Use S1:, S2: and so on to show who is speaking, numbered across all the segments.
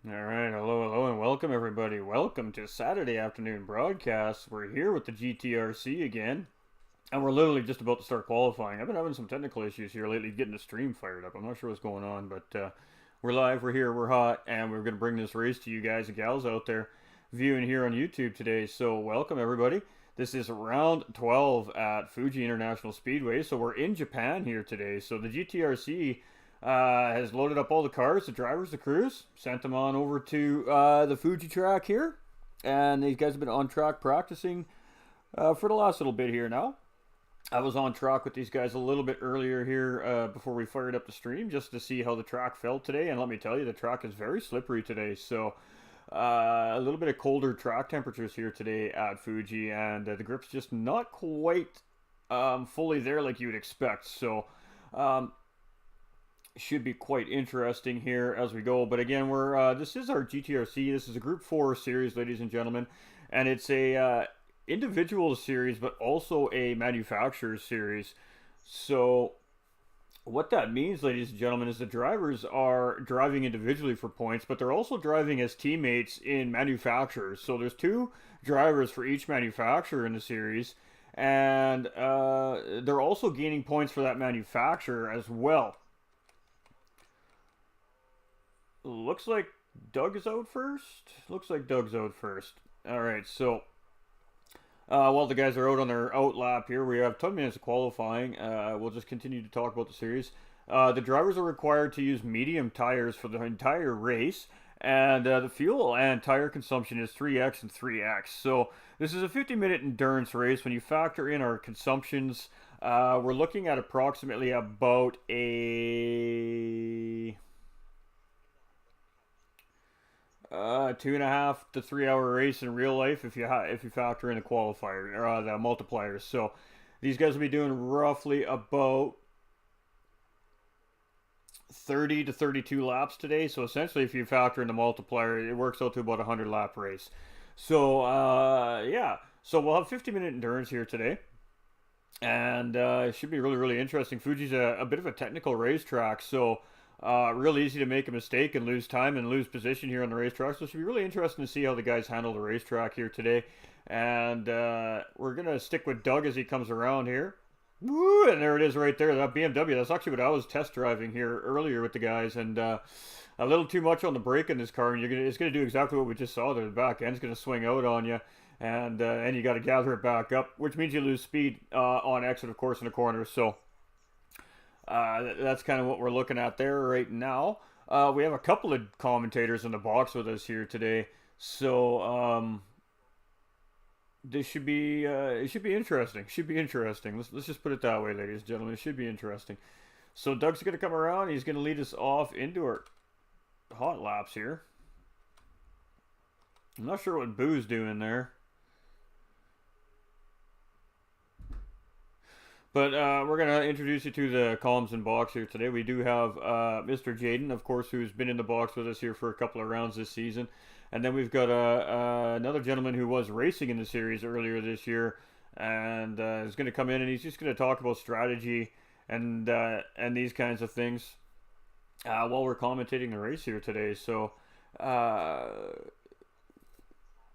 S1: All right, hello, and welcome everybody. Welcome to Saturday afternoon broadcast. We're here with the GTRC again, and we're literally just about to start qualifying. I've been having some technical issues here lately getting the stream fired up. I'm not sure what's going on, but we're live, we're here, we're hot, and we're going to bring this race to you guys and gals out there viewing here on YouTube today. So welcome everybody. This is round 12 at Fuji International Speedway. So we're in Japan here today. So the GTRC has loaded up all the cars, the drivers, the crews, sent them on over to the Fuji track here. And these guys have been on track practicing for the last little bit here now. I was on track with these guys a little bit earlier here before we fired up the stream just to see how the track felt today. And let me tell you, the track is very slippery today. So a little bit of colder track temperatures here today at Fuji. And the grip's just not quite fully there like you would expect. So should be quite interesting here as we go. But again, we're this is our GTRC. This is a Group 4 series, ladies and gentlemen, and it's a individual series, but also a manufacturer series. So what that means, ladies and gentlemen, is the drivers are driving individually for points, but they're also driving as teammates in manufacturers. So there's two drivers for each manufacturer in the series, and they're also gaining points for that manufacturer as well. Looks like Doug is out first. Looks like Doug's out first. All right, so while the guys are out on their out lap here, we have 10 minutes of qualifying. We'll just continue to talk about the series. The drivers are required to use medium tires for the entire race, and the fuel and tire consumption is 3x and 3x. So this is a 50-minute endurance race. When you factor in our consumptions, we're looking at approximately about a 2.5 to 3 hour race in real life if you factor in the qualifier or the multipliers. So these guys will be doing roughly about 30 to 32 laps today. So essentially, if you factor in the multiplier, it works out to about a 100 lap race. So yeah, so we'll have 50-minute endurance here today, and it should be really interesting. Fuji's a bit of a technical racetrack, so real easy to make a mistake and lose time and lose position here on the racetrack. So it should be really interesting to see how the guys handle the racetrack here today. And we're going to stick with Doug as he comes around here. Woo, and there it is right there, that BMW. That's actually what I was test driving here earlier with the guys. And a little too much on the brake in this car, and it's going to do exactly what we just saw there. The back end's going to swing out on you, and you got to gather it back up, which means you lose speed on exit, of course, in the corners. So that's kind of what we're looking at there right now. We have a couple of commentators in the box with us here today, so this should be it should be interesting. Should be interesting. Let's just put it that way, ladies and gentlemen. It should be interesting. So Doug's going to come around. He's going to lead us off into our hot laps here. I'm not sure what Boo's doing there. But we're going to introduce you to the columns and box here today. We do have Mr. Jaden, of course, who's been in the box with us here for a couple of rounds this season. And then we've got another gentleman who was racing in the series earlier this year, and is going to come in, and he's just going to talk about strategy and these kinds of things while we're commentating the race here today. So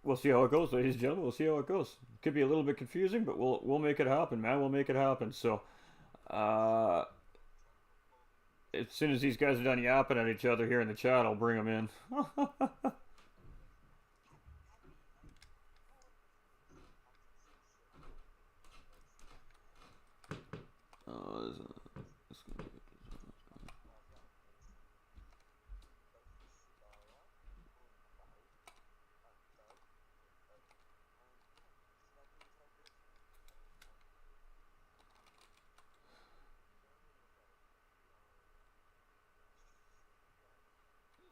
S1: we'll see how it goes, ladies and gentlemen. We'll see how it goes. Could be a little bit confusing, but we'll make it happen, man. We'll make it happen. So as soon as these guys are done yapping at each other here in the chat, I'll bring them in.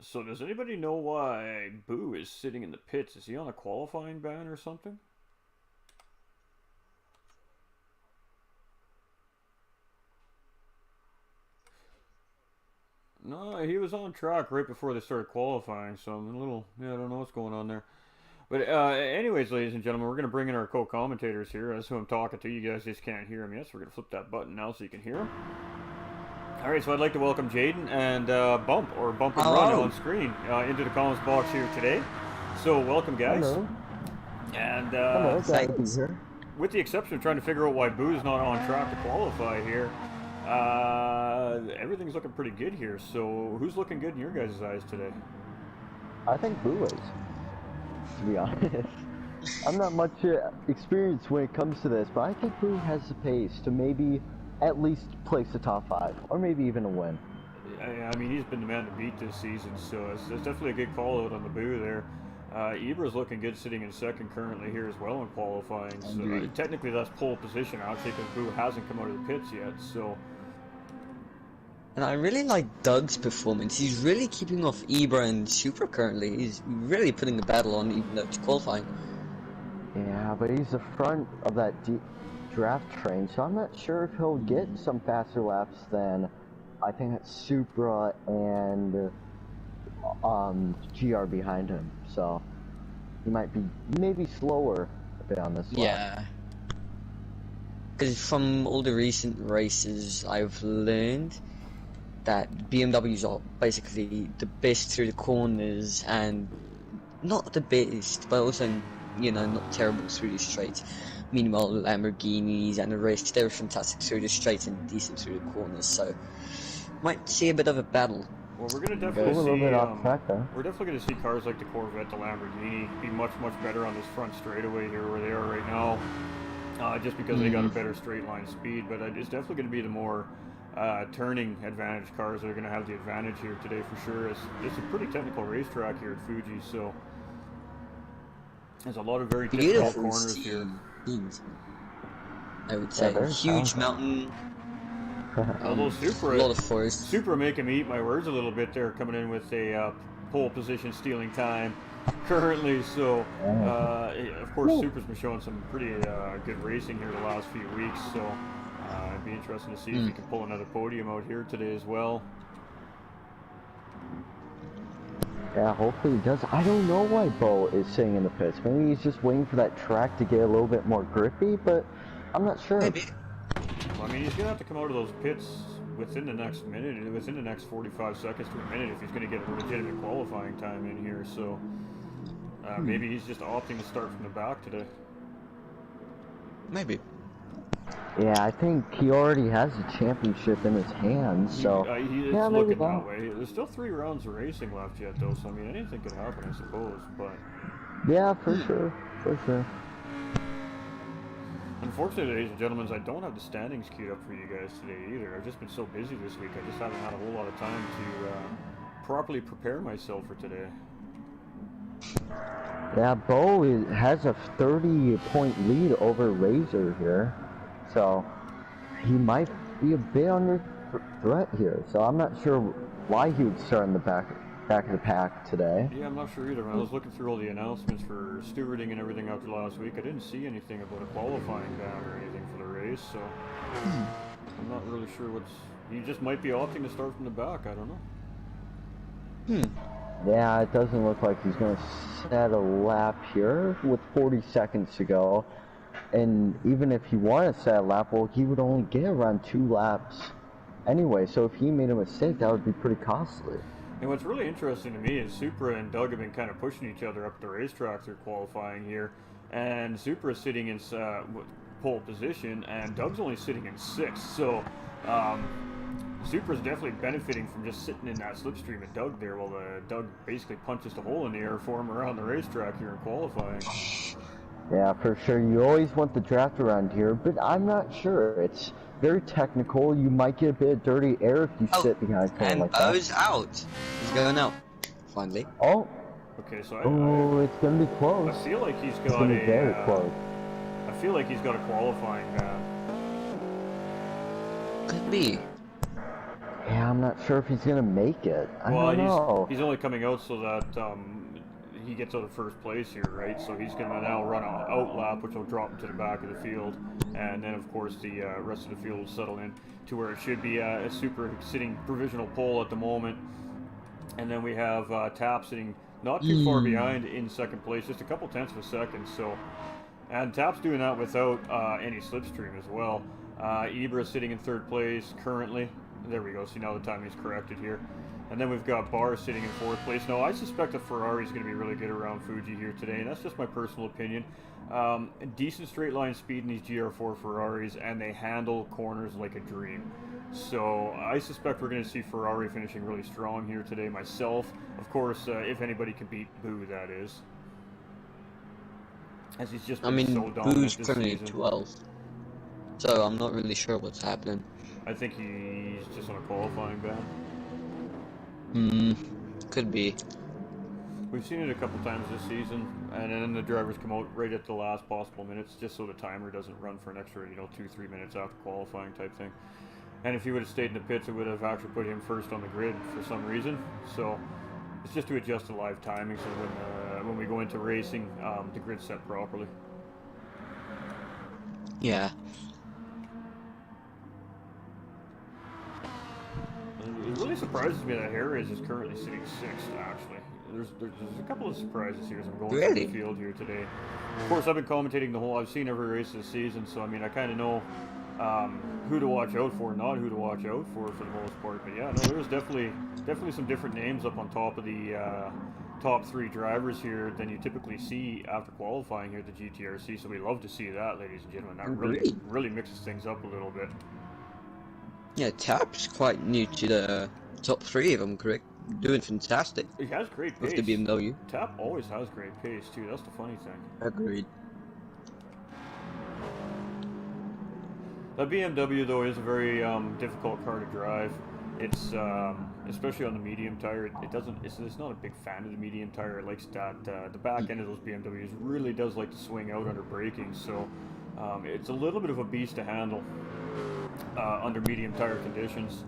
S1: So does anybody know why Boo is sitting in the pits? Is he on a qualifying ban or something? No, he was on track right before they started qualifying, so I'm a little, I don't know what's going on there. But anyways, ladies and gentlemen, we're going to bring in our co-commentators here. That's who I'm talking to. You guys just can't hear them yet, so we're going to flip that button now so you can hear them. All right, so I'd like to welcome Jaden and Bump and Run
S2: Hello.
S1: on screen into the comments box here today. So welcome, guys.
S3: Hello.
S1: And
S3: Hello, glad to be
S2: Thanks.
S3: here.
S1: with the exception of trying to figure out why Boo's not on track to qualify here, everything's looking pretty good here. So who's looking good in your guys' eyes today?
S3: I think Boo is, to be honest. I'm not much experienced when it comes to this, but I think Boo has the pace to maybe at least place the top 5, or maybe even a win.
S1: I mean, he's been the man to beat this season, so it's definitely a good call out on the Boo there. Ibra's looking good sitting in second currently here as well in qualifying. So
S2: Agreed.
S1: technically that's pole position actually because Boo hasn't come out of the pits yet. So
S2: And I really like Doug's performance. He's really keeping off Ibra and Super currently. He's really putting the battle on, even though it's qualifying.
S3: Yeah, but he's the front of that draft train, so I'm not sure if he'll get some faster laps than I think it's Supra and GR behind him. So he might be maybe slower a bit on this lap.
S2: Yeah. Because from all the recent races, I've learned that BMWs are basically the best through the corners, and not the best, but also, you know, not terrible through the straights. Meanwhile, Lamborghinis and the rest, they're fantastic through the straights and decent through the corners, so might see a bit of a battle.
S1: well, we're gonna
S3: Go a
S1: definitely
S3: little
S1: see.
S3: bit off track there.
S1: We're definitely gonna see cars like the Corvette, the Lamborghini, be much better on this front straightaway here where they are right now. Just because they got a better straight line speed, but it's definitely going to be the more turning advantage cars that are going to have the advantage here today for sure. It's a pretty technical racetrack here at Fuji, so there's a lot of very difficult
S2: Beautiful
S1: corners here.
S2: scenes, I would say.
S3: very
S2: Huge
S3: talented.
S2: mountain,
S1: Although
S2: a lot of forest.
S1: Supra making me eat my words a little bit there, coming in with a pole position stealing time currently. So of course Supra's been showing some pretty good racing here the last few weeks. So it'd be interesting to see if he can pull another podium out here today as well.
S3: Yeah, hopefully he does. I don't know why Bo is sitting in the pits. Maybe he's just waiting for that track to get a little bit more grippy, but I'm not sure.
S2: Maybe.
S1: Well, I mean, he's gonna have to come out of those pits within the next minute, within the next 45 seconds to a minute, if he's gonna get a legitimate qualifying time in here. So maybe he's just opting to start from the back today.
S2: Maybe.
S3: Yeah, I think he already has the championship in his hands, so
S1: He is
S3: yeah, maybe
S1: looking
S3: not.
S1: that way. There's still 3 rounds of racing left yet, though. So I mean, anything could happen, I suppose. But
S3: Yeah, for sure, for sure.
S1: unfortunately, ladies and gentlemen, I don't have the standings queued up for you guys today either. I've just been so busy this week. I just haven't had a whole lot of time to properly prepare myself for today.
S3: Yeah, Bo has a 30-point lead over Razor here, so he might be a bit under threat here. So I'm not sure why he would start in the back of the pack today.
S1: Yeah, I'm not sure either. When I was looking through all the announcements for stewarding and everything after last week, I didn't see anything about a qualifying ban or anything for the race, so I'm not really sure what's... He just might be opting to start from the back, I don't know.
S3: Yeah, it doesn't look like he's going to set a lap here with 40 seconds to go. And even if he wanted to set a lap, well, he would only get around 2 laps anyway. So if he made a mistake, that would be pretty costly.
S1: And what's really interesting to me is Supra and Doug have been kind of pushing each other up the racetrack through qualifying here. And Supra is sitting in pole position, and Doug's only sitting in 6th. So Supra's definitely benefiting from just sitting in that slipstream of Doug there, while Doug basically punches the hole in the air for him around the racetrack here in qualifying.
S3: Yeah, for sure. You always want the draft around here, but I'm not sure. It's very technical. You might get a bit of dirty air if you sit behind someone
S2: And
S3: like that.
S2: Bo's out. He's going out. Finally.
S3: Oh,
S1: Okay, so
S3: it's gonna be close.
S1: I feel like he's
S3: It's
S1: got
S3: gonna be very
S1: a.
S3: close.
S1: I feel like he's got a qualifying ban.
S2: Could be.
S3: Yeah, I'm not sure if he's gonna make it. I don't know.
S1: He's only coming out so that he gets out of first place here, right? So he's going to now run an out lap, which will drop him to the back of the field, and then of course the rest of the field will settle in to where it should be a Super sitting provisional pole at the moment, and then we have Tap sitting not too far behind in second place, just a couple tenths of a second. So, and Tap's doing that without any slipstream as well. Ibra sitting in third place currently. There we go. See, now the timing's corrected here. And then we've got Barr sitting in 4th place. Now, I suspect that Ferrari's going to be really good around Fuji here today, and that's just my personal opinion. Decent straight line speed in these GR4 Ferraris, and they handle corners like a dream. So I suspect we're going to see Ferrari finishing really strong here today myself. Of course, if anybody can beat Boo, that is. As he's just been so dominant
S2: Boo's
S1: this
S2: currently
S1: season.
S2: 12th, so I'm not really sure what's happening.
S1: I think he's just on a qualifying ban.
S2: Could be.
S1: We've seen it a couple times this season, and then the drivers come out right at the last possible minutes, just so the timer doesn't run for an extra, 2-3 minutes after qualifying type thing. And if he would have stayed in the pits, it would have actually put him first on the grid for some reason. So it's just to adjust the live timing, so when we go into racing, the grid's set properly.
S2: Yeah.
S1: It really surprises me that Harris is currently sitting 6th, actually. There's a couple of surprises here as I'm going through the field here today. Of course, I've been commentating the whole... I've seen every race this season, so I mean, I kind of know who to watch out for, not who to watch out for the most part. But yeah, no, there's definitely some different names up on top of the top 3 drivers here than you typically see after qualifying here at the GTRC. So we love to see that, ladies and gentlemen. That really mixes things up a little bit.
S2: Yeah, Tap's quite new to the top 3, if I'm correct. Doing fantastic.
S1: He has great pace.
S2: With the BMW.
S1: Tap always has great pace too. That's the funny thing.
S2: Agreed.
S1: That BMW though is a very difficult car to drive. It's especially on the medium tire. It's not a big fan of the medium tire. It likes that the back end of those BMWs really does like to swing out under braking. So it's a little bit of a beast to handle under medium tire conditions.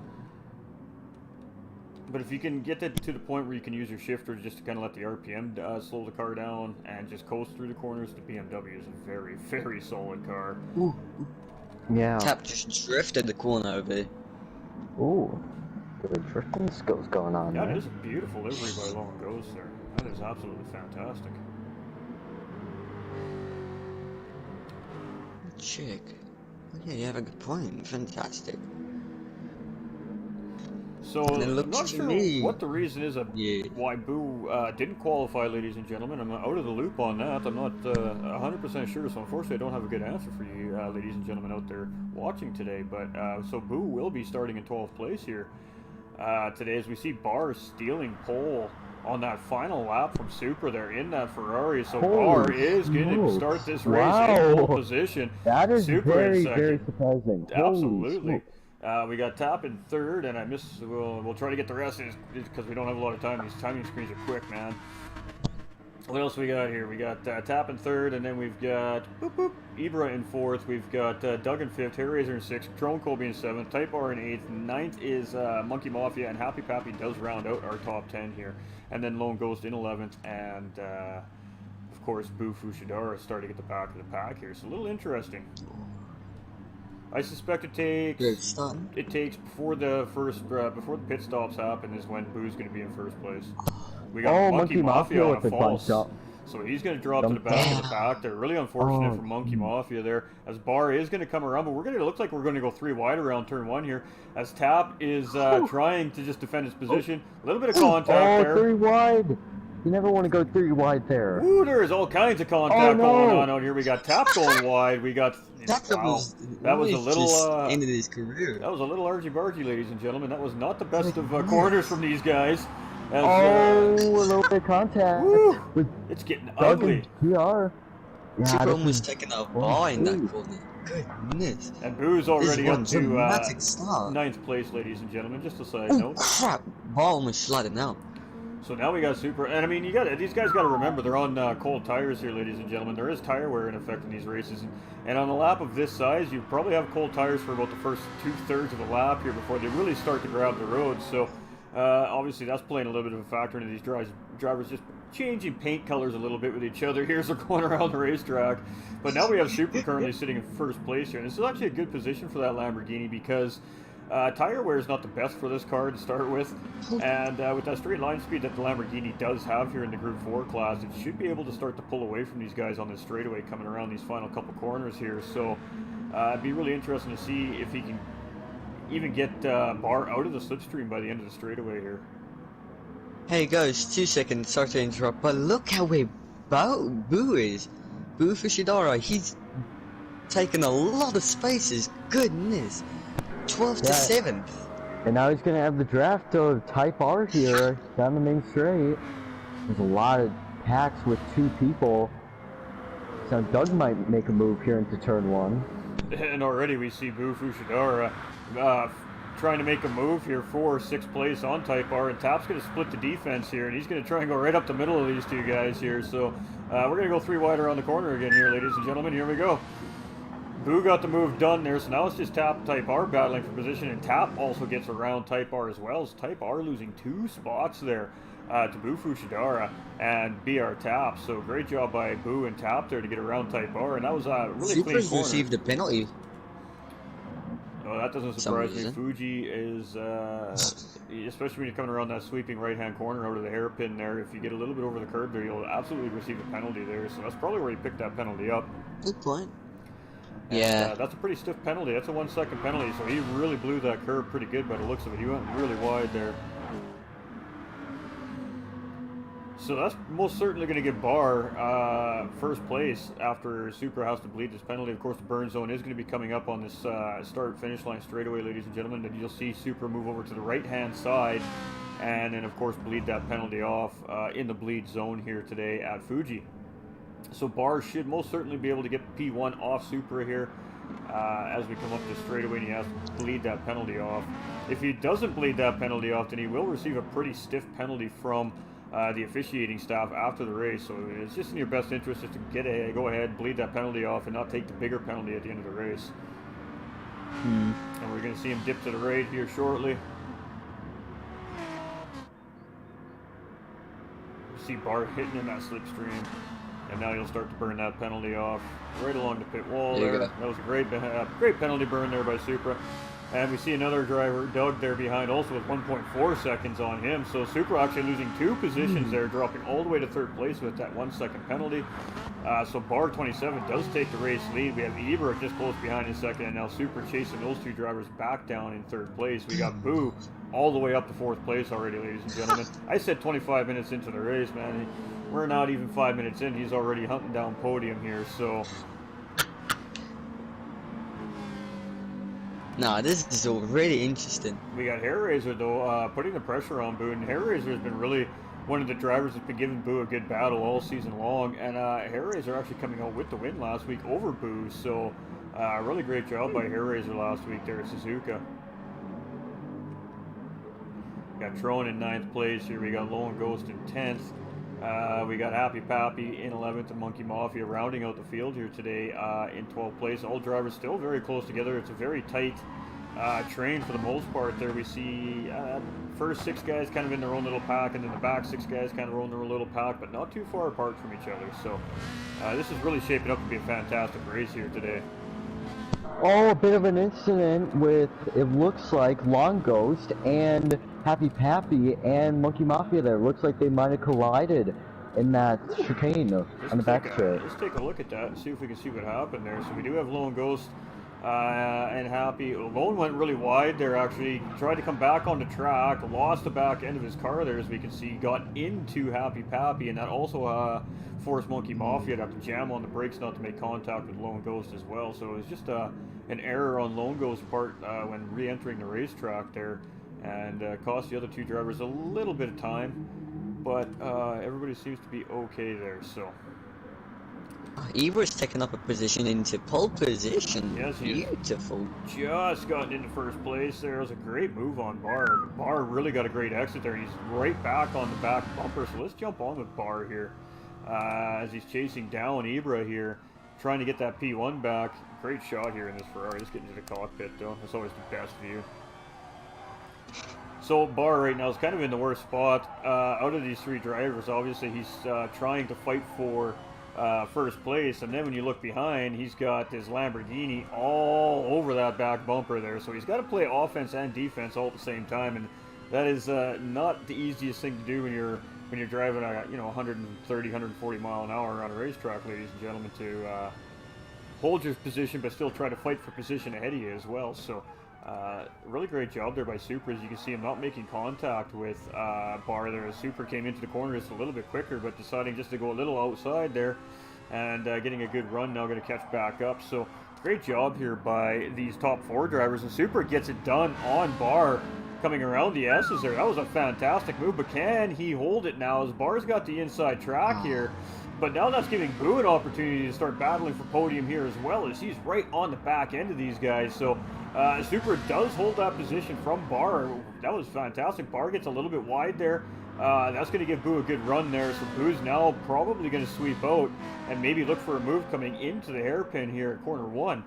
S1: But if you can get to the point where you can use your shifter just to kind of let the RPM slow the car down and just coast through the corners, the BMW is a very, very solid car.
S2: Ooh.
S3: Yeah.
S2: Tap just drifted the corner over there.
S3: Ooh. Good drifting skills going on
S1: Yeah,
S3: there.
S1: it is a beautiful livery by Long Goes there. That is absolutely fantastic.
S2: Chick. Yeah, you have a good point. Fantastic.
S1: So,
S2: And it
S1: I'm
S2: looks
S1: not
S2: to
S1: sure
S2: me-
S1: what the reason is why Boo didn't qualify, ladies and gentlemen. I'm out of the loop on that. I'm not 100% sure, so unfortunately I don't have a good answer for you, ladies and gentlemen out there watching today. But so Boo will be starting in 12th place here today as we see Barr stealing pole on that final lap from Supra there in that Ferrari. So
S3: Holy
S1: Barr is going to
S3: smokes.
S1: start this race
S3: Wow.
S1: in pole position.
S3: That is
S1: Supra in
S3: very,
S1: second.
S3: very surprising. Holy
S1: Absolutely.
S3: smokes.
S1: We got Tap in 3rd, and I missed. We'll try to get the rest because we don't have a lot of time. These timing screens are quick, man. What else we got here? We got Tap in 3rd, and then we've got Ibra in 4th. We've got Doug in 5th, Hairraiser in 6th, Drone Colby in 7th, Type R in 8th. 9th is Monkey Mafia, and Happy Pappy does round out our top 10 here. And then Lone Ghost in 11th, and of course Boo Fushidara is starting at the back of the pack here. So a little interesting. I suspect it takes before the pit stops happen is when Boo's going to be in 1st place. We got Monkey Mafia on a false, so he's going to drop to the back of the pack. They're really unfortunate for Monkey Mafia there, as Barr is going to come around, but looks like we're going to go 3 wide around turn 1 here, as Tap is trying to just defend his position. A little bit of contact there.
S3: 3 wide. You never want to go 3 wide there.
S1: Ooh, there's all kinds of contact going on out here. We got Tap going wide. We got that was a little
S2: end of his career.
S1: That was a little argy-bargy, ladies and gentlemen. That was not the best of corners from these guys. As,
S3: a little bit of contact. With
S1: it's getting
S3: Doug
S1: ugly.
S3: and TR.
S2: Super almost taking a ball in that corner. Goodness.
S1: And Boo's already up to
S2: dramatic start.
S1: 9th place, ladies and gentlemen. Just a side
S2: Oh
S1: note.
S2: crap! Ball almost sliding out.
S1: So now we got Super, and I mean, these guys got to remember they're on cold tires here, ladies and gentlemen. There is tire wear in effect in these races, and on a lap of this size, you probably have cold tires for about the first 2/3 of the lap here before they really start to grab the road. So obviously that's playing a little bit of a factor into these drivers just changing paint colors a little bit with each other here as they're going around the racetrack. But now we have Super currently sitting in 1st place here, and this is actually a good position for that Lamborghini because tire wear is not the best for this car to start with, and with that straight line speed that the Lamborghini does have here in the Group 4 class, it should be able to start to pull away from these guys on this straightaway coming around these final couple corners here. So it'd be really interesting to see if he can even get Barr out of the slipstream by the end of the straightaway here.
S2: Hey guys, 2 seconds, sorry to interrupt, but look how where Boo is. Boo Fushidara, he's taken a lot of spaces, goodness. 12th to 7th.
S3: And now he's going to have the draft of Type R here down the main straight. There's a lot of packs with 2 people. So Doug might make a move here into turn 1.
S1: And already we see Boo Fushidara trying to make a move here for 6th place on Type R, and Tap's going to split the defense here, and he's going to try and go right up the middle of these 2 guys here. So we're going to go 3 wide around the corner again here, ladies and gentlemen. Here we go. Boo got the move done there, so now it's just Tap Type R battling for position, and Tap also gets around Type R as well. So Type R losing 2 spots there to Boo Fushidara and BR Tap. So great job by Boo and Tap there to get around Type R, and that was a really clean corner.
S2: Received a penalty.
S1: Oh, that doesn't surprise me. Fuji is, especially when you're coming around that sweeping right-hand corner out of the hairpin there, if you get a little bit over the curb there, you'll absolutely receive a penalty there. So that's probably where he picked that penalty up.
S2: Good point.
S1: And,
S2: yeah.
S1: That's a pretty stiff penalty. That's a 1-second penalty, so he really blew that curb pretty good by the looks of it. He went really wide there. So that's most certainly going to give Barr first place after Supra has to bleed this penalty. Of course, the burn zone is going to be coming up on this start-finish line straightaway, ladies and gentlemen. And you'll see Supra move over to the right-hand side and then, of course, bleed that penalty off in the bleed zone here today at Fuji. So Barr should most certainly be able to get P1 off Supra here as we come up the straightaway, and he has to bleed that penalty off. If he doesn't bleed that penalty off, then he will receive a pretty stiff penalty from the officiating staff after the race. So it's just in your best interest just to go ahead, bleed that penalty off, and not take the bigger penalty at the end of the race. And we're going to see him dip to the right here shortly. See Barr hitting in that slipstream, and now he'll start to burn that penalty off right along the pit wall there. That was a great penalty burn there by Supra. And we see another driver, Doug, there behind, also with 1.4 seconds on him. So Supra actually losing 2 positions there, dropping all the way to 3rd place with that 1-second penalty. So Barr 27 does take the race lead. We have Ibra just close behind in 2nd, and now Supra chasing those 2 drivers back down in 3rd place. We got Boo all the way up to 4th place already, ladies and gentlemen. I said 25 minutes into the race, man. We're not even 5 minutes in. He's already hunting down podium here, so...
S2: Nah, this is already interesting.
S1: We got Hair Razor, though, putting the pressure on Boo, and Hair Razor has been really one of the drivers that's been giving Boo a good battle all season long, and Hair Razor actually coming out with the win last week over Boo, so really great job by Hair Razor last week there at Suzuka. Got Tron in 9th place here, we got Lone Ghost in 10th. We got Happy Pappy in 11th, and Monkey Mafia rounding out the field here today in 12th place. All drivers still very close together. It's a very tight train for the most part there. We see first 6 guys kind of in their own little pack, and then the back 6 guys kind of in their own little pack, but not too far apart from each other. So this is really shaping up to be a fantastic race here today.
S3: Oh, a bit of an incident with, it looks like, Long Ghost and Happy Pappy and Monkey Mafia there. Looks like they might have collided in that chicane on the back straight.
S1: Let's take a look at that and see if we can see what happened there. So we do have Lone Ghost and Happy. Lone went really wide there, actually. Tried to come back on the track, lost the back end of his car there, as we can see. Got into Happy Pappy, and that also forced Monkey Mafia to have to jam on the brakes not to make contact with Lone Ghost as well. So it was just an error on Lone Ghost's part when re-entering the racetrack there, and cost the other 2 drivers a little bit of time, but everybody seems to be okay there. So
S2: Ibra's taken up a position into pole position.
S1: Yes, he
S2: beautiful.
S1: Just gotten into first place there. It was a great move on Barr. Barr really got a great exit there. He's right back on the back bumper, so let's jump on with Barr here as he's chasing down Ibra here, trying to get that P1 back. Great shot here in this Ferrari. Let's get into the cockpit though. That's always the best view. So Barr right now is kind of in the worst spot out of these 3 drivers. Obviously he's trying to fight for first place, and then when you look behind, he's got his Lamborghini all over that back bumper there. So he's got to play offense and defense all at the same time, and that is not the easiest thing to do when you're driving at 130, 140 mile an hour on a racetrack, ladies and gentlemen, to hold your position but still try to fight for position ahead of you as well. So Really great job there by Super. As you can see him not making contact with Bar there, as Super came into the corner just a little bit quicker, but deciding just to go a little outside there and getting a good run. Now going to catch back up. So great job here by these top 4 drivers, and Super gets it done on Bar coming around the S's there. That was a fantastic move, but can he hold it now as Bar's got the inside track here? But now that's giving Boo an opportunity to start battling for podium here as well, as he's right on the back end of these guys. So Super does hold that position from Bar. That was fantastic. Bar gets a little bit wide there. That's going to give Boo a good run there. So Boo's now probably going to sweep out and maybe look for a move coming into the hairpin here at corner 1.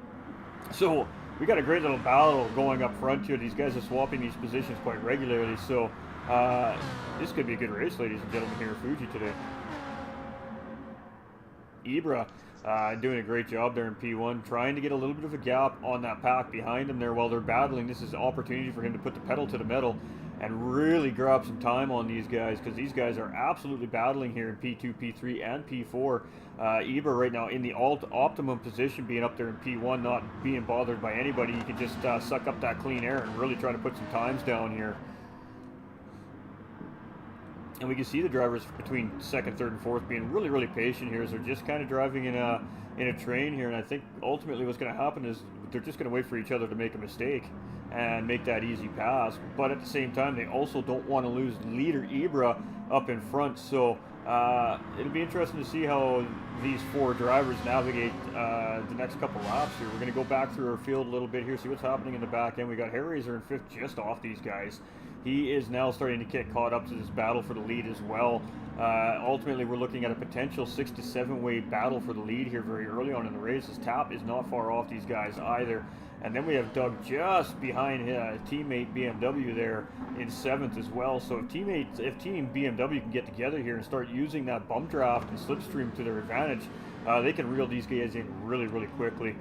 S1: So we got a great little battle going up front here. These guys are swapping these positions quite regularly. So this could be a good race, ladies and gentlemen, here at Fuji today. Ibra doing a great job there in P1, trying to get a little bit of a gap on that pack behind him there while they're battling. This is an opportunity for him to put the pedal to the metal and really grab some time on these guys, because these guys are absolutely battling here in P2, P3, and P4. Ibra right now in the optimum position, being up there in P1, not being bothered by anybody. You can just suck up that clean air and really try to put some times down here. And we can see the drivers between 2nd, 3rd, and 4th being really, really patient here, as they're just kind of driving in a train here. And I think ultimately what's going to happen is they're just going to wait for each other to make a mistake and make that easy pass. But at the same time, they also don't want to lose leader Ibra up in front. So it'll be interesting to see how these 4 drivers navigate the next couple laps here. We're going to go back through our field a little bit here, see what's happening in the back end. We got Hairraiser in 5th, just off these guys. He is now starting to get caught up to this battle for the lead as well. Ultimately, we're looking at a potential 6 to 7 way battle for the lead here very early on in the race. His Tap is not far off these guys either. And then we have Doug just behind his teammate BMW there in 7th as well. So if Team BMW can get together here and start using that bump draft and slipstream to their advantage, they can reel these guys in really, really quickly.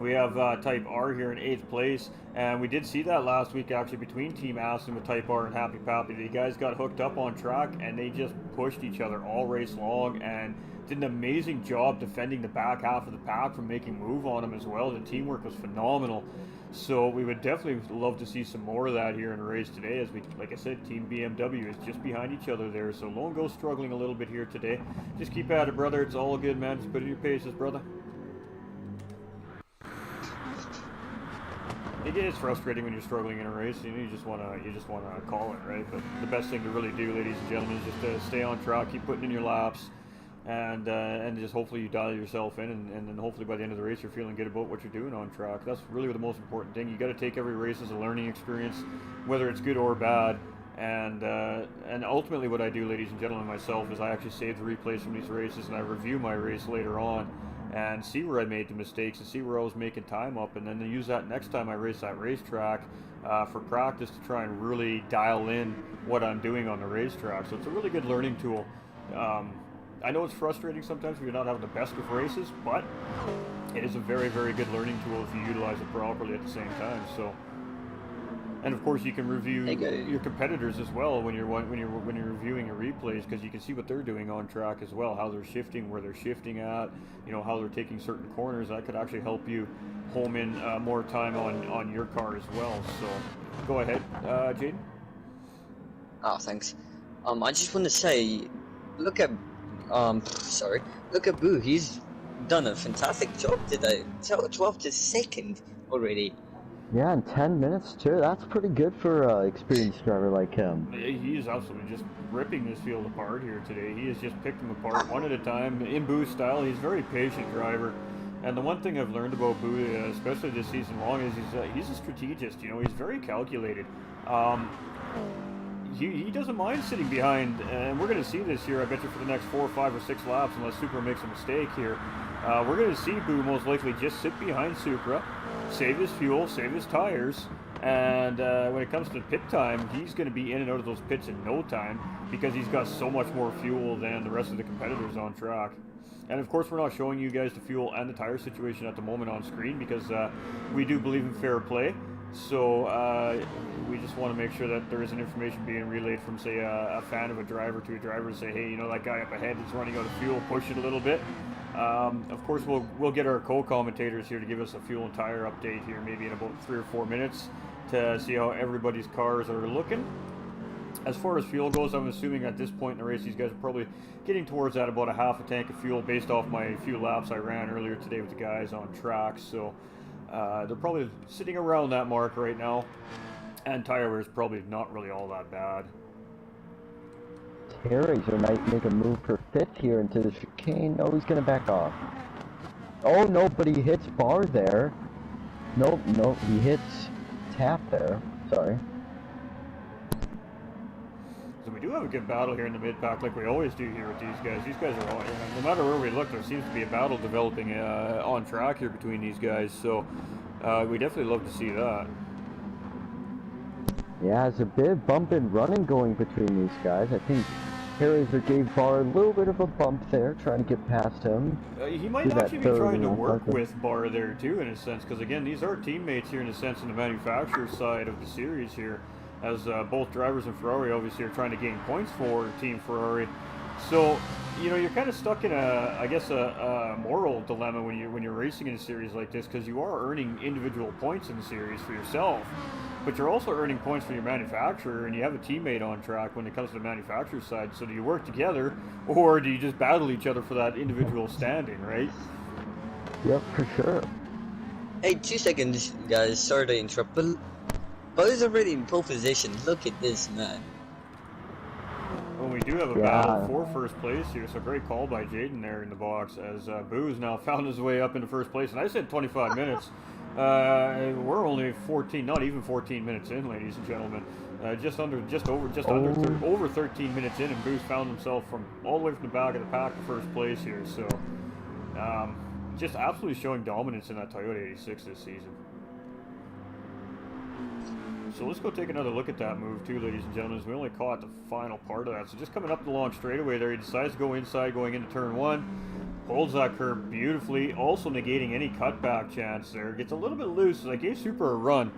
S1: We have Type R here in 8th place, and we did see that last week actually between Team Aston with Type R and Happy Pappy. The guys got hooked up on track and they just pushed each other all race long and did an amazing job defending the back half of the pack from making move on them as well. The teamwork was phenomenal. So we would definitely love to see some more of that here in the race today, as we, like I said, Team BMW is just behind each other there. So Lone Ghost struggling a little bit here today. Just keep at it, brother. It's all good, man. Just put in your paces, brother. It is frustrating when you're struggling in a race. You just want to call it, right? But the best thing to really do, ladies and gentlemen, is just to stay on track, keep putting in your laps, and just hopefully you dial yourself in, and then hopefully by the end of the race you're feeling good about what you're doing on track. That's really the most important thing. You got to take every race as a learning experience, whether it's good or bad. And ultimately what I do, ladies and gentlemen, myself, is I actually save the replays from these races and I review my race later on and see where I made the mistakes and see where I was making time up, and then use that next time I race that racetrack for practice to try and really dial in what I'm doing on the racetrack. So it's a really good learning tool. I know it's frustrating sometimes if you're not having the best of races, but it is a very, very good learning tool if you utilize it properly at the same time. So, and of course, you can review your competitors as well when you're reviewing your replays, because you can see what they're doing on track as well, how they're shifting, where they're shifting at, how they're taking certain corners. That could actually help you home in more time on your car as well. So, go ahead, Jaden.
S2: Oh, thanks. I just want to say, look at Boo. He's done a fantastic job today. 12th to 2nd already.
S3: Yeah, in 10 minutes too. That's pretty good for an experienced driver like him.
S1: He is absolutely just ripping this field apart here today. He has just picked them apart one at a time in Boo style. He's a very patient driver. And the one thing I've learned about Boo, especially this season long, is he's a strategist. He's very calculated. He doesn't mind sitting behind, and we're going to see this here, I bet you, for the next 4, 5, or 6 laps, unless Supra makes a mistake here. We're going to see Boo most likely just sit behind Supra, save his fuel, save his tires, and when it comes to pit time, he's going to be in and out of those pits in no time, because he's got so much more fuel than the rest of the competitors on track. And of course, we're not showing you guys the fuel and the tire situation at the moment on screen, because we do believe in fair play. So we just want to make sure that there isn't information being relayed from, say, a fan of a driver to a driver to say, hey, that guy up ahead is running out of fuel, push it a little bit. Of course, we'll get our co-commentators here to give us a fuel and tire update here, maybe in about 3 or 4 minutes. to see how everybody's cars are looking. As far as fuel goes, I'm assuming at this point in the race, these guys are probably getting towards that about a half a tank of fuel based off my few laps I ran earlier today with the guys on track. So they're probably sitting around that mark right now. And tire wear is probably not really all that bad.
S3: Terry's might make a move for fifth here into the chicane. No, he's going to back off. Oh, no, but he hits bar there. Nope, he hits tap there. Sorry.
S1: So we do have a good battle here in the mid-pack like we always do here with these guys. These guys are all, no matter where we look, there seems to be a battle developing on track here between these guys. So we definitely love to see that.
S3: Yeah, there's a bit of bump and running going between these guys. I think Harriser gave Barr a little bit of a bump there, trying to get past him.
S1: He might actually be trying to work with Barr there too, in a sense, because again, these are teammates here in a sense in the manufacturer side of the series here, as both drivers and Ferrari obviously are trying to gain points for Team Ferrari. So, you know, you're kind of stuck in a moral dilemma when you're racing in a series like this, because you are earning individual points in the series for yourself, but you're also earning points for your manufacturer, and you have a teammate on track when it comes to the manufacturer side. So do you work together, or do you just battle each other for that individual standing, right?
S3: Yep, for sure.
S2: Hey, 2 seconds, guys. Sorry to interrupt, but Bo's already in pole position. Look at this, man.
S1: Well, we do have a battle for first place here, so great call by Jaden there in the box, as Boo's now found his way up into first place, and I said 25 minutes. We're only 14, not even 14 minutes in, ladies and gentlemen. Over 13 minutes in, and Boo's found himself from all the way from the back of the pack to first place here. So, just absolutely showing dominance in that Toyota 86 this season. So let's go take another look at that move too, ladies and gentlemen, as we only caught the final part of that. So just coming up the long straightaway there, he decides to go inside going into turn one. Holds that curve beautifully, also negating any cutback chance there. Gets a little bit loose, so I gave Super a run.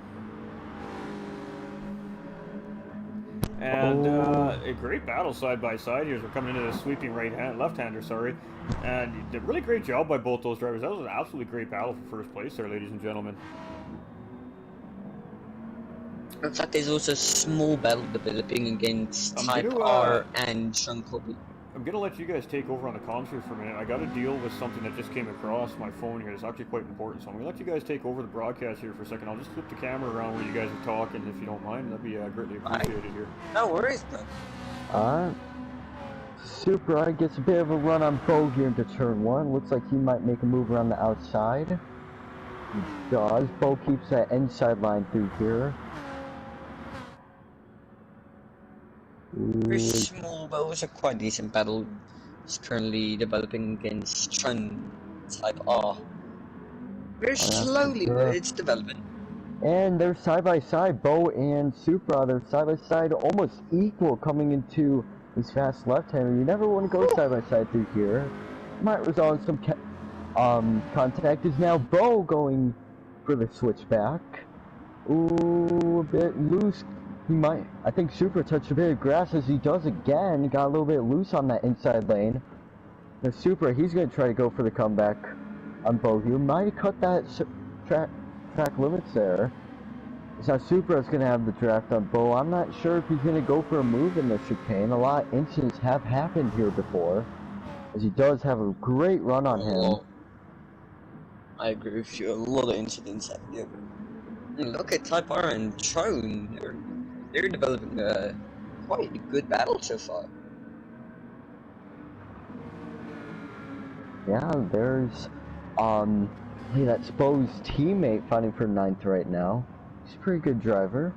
S1: And a great battle side by side here as we're coming into the sweeping left-hander, sorry. And a really great job by both those drivers. That was an absolutely great battle for first place there, ladies and gentlemen.
S2: In fact, there's also a small battle developing against Type R and Sean Colby.
S1: I'm going to let you guys take over on the comms here for a minute. I got to deal with something that just came across my phone here. It's actually quite important, so I'm going to let you guys take over the broadcast here for a second. I'll just flip the camera around where you guys are talking, if you don't mind. That'd be greatly appreciated here.
S2: No worries, bro.
S3: Super gets a bit of a run on Bo here into turn one. Looks like he might make a move around the outside. He does. Bo keeps that inside line through here.
S2: Very small, but also quite decent battle. Is currently developing against Trun Type R. Very slowly, but it's developing.
S3: And they're side by side. Bo and Supra, they're side by side, almost equal coming into this fast left-hander. You never want to go side by side through here. Might result in some contact. Is now Bo going for the switchback? Ooh, a bit loose. He might. I think Super touched a bit of grass as he does again. He got a little bit loose on that inside lane. The Super, he's going to try to go for the comeback on Bo here. Might have cut that track limits there. So Supra is going to have the draft on Bo. I'm not sure if he's going to go for a move in the chicane. A lot of incidents have happened here before, as he does have a great run on him.
S2: I agree with you. A lot of incidents happen here. Look at Type R and Trone. They're developing quite a good battle so far.
S3: Yeah, there's hey, that's Bo's teammate fighting for 9th right now. He's a pretty good driver.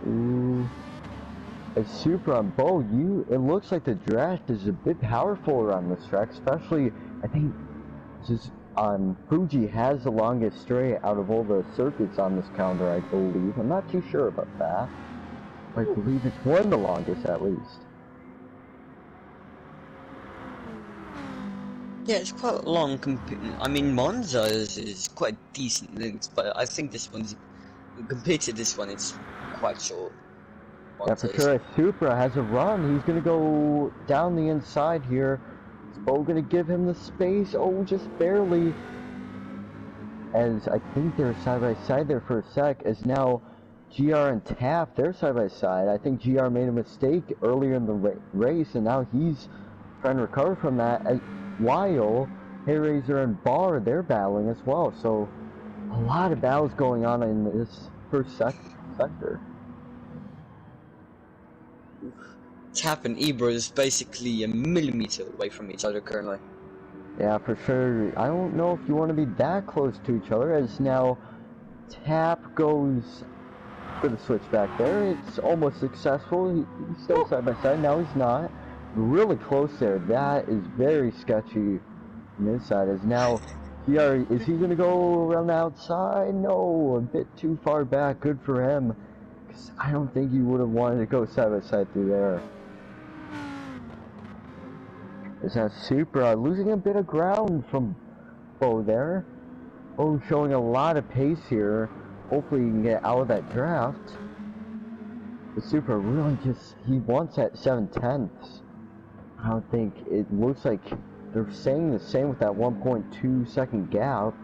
S3: Ooh. A Super on Bo, it looks like the draft is a bit powerful around this track, especially I think just Fuji has the longest straight out of all the circuits on this calendar, I believe. I'm not too sure about that. I believe it's one of the longest at least.
S2: Yeah, it's quite long. I mean, Monza is quite decent length, but I think this one's, compared to this one, it's quite short.
S3: Monza yeah, for sure. Supra has a run. He's gonna go down the inside here. Is Bo gonna give him the space? Oh, just barely. as I think they're side by side there for a sec, as now GR and Taft, they're side by side. I think GR made a mistake earlier in the race, and now he's trying to recover from that, while Hayraiser and Barr, they're battling as well. So a lot of battles going on in this first sector.
S2: Tap and Ibra is basically a millimeter away from each other currently.
S3: Yeah, for sure. I don't know if you want to be that close to each other, as now Tap goes for the switch back there. It's almost successful. He's still side by side. Now he's not. Really close there. That is very sketchy on his side. As now, is he going to go around the outside? No, a bit too far back. Good for him. 'Cause I don't think he would have wanted to go side by side through there. Is that Supra losing a bit of ground from Bo there? Bo showing a lot of pace here. Hopefully he can get out of that draft. The Supra really he wants that 7/10. I don't think it looks like they're saying the same with that 1.2 second gap.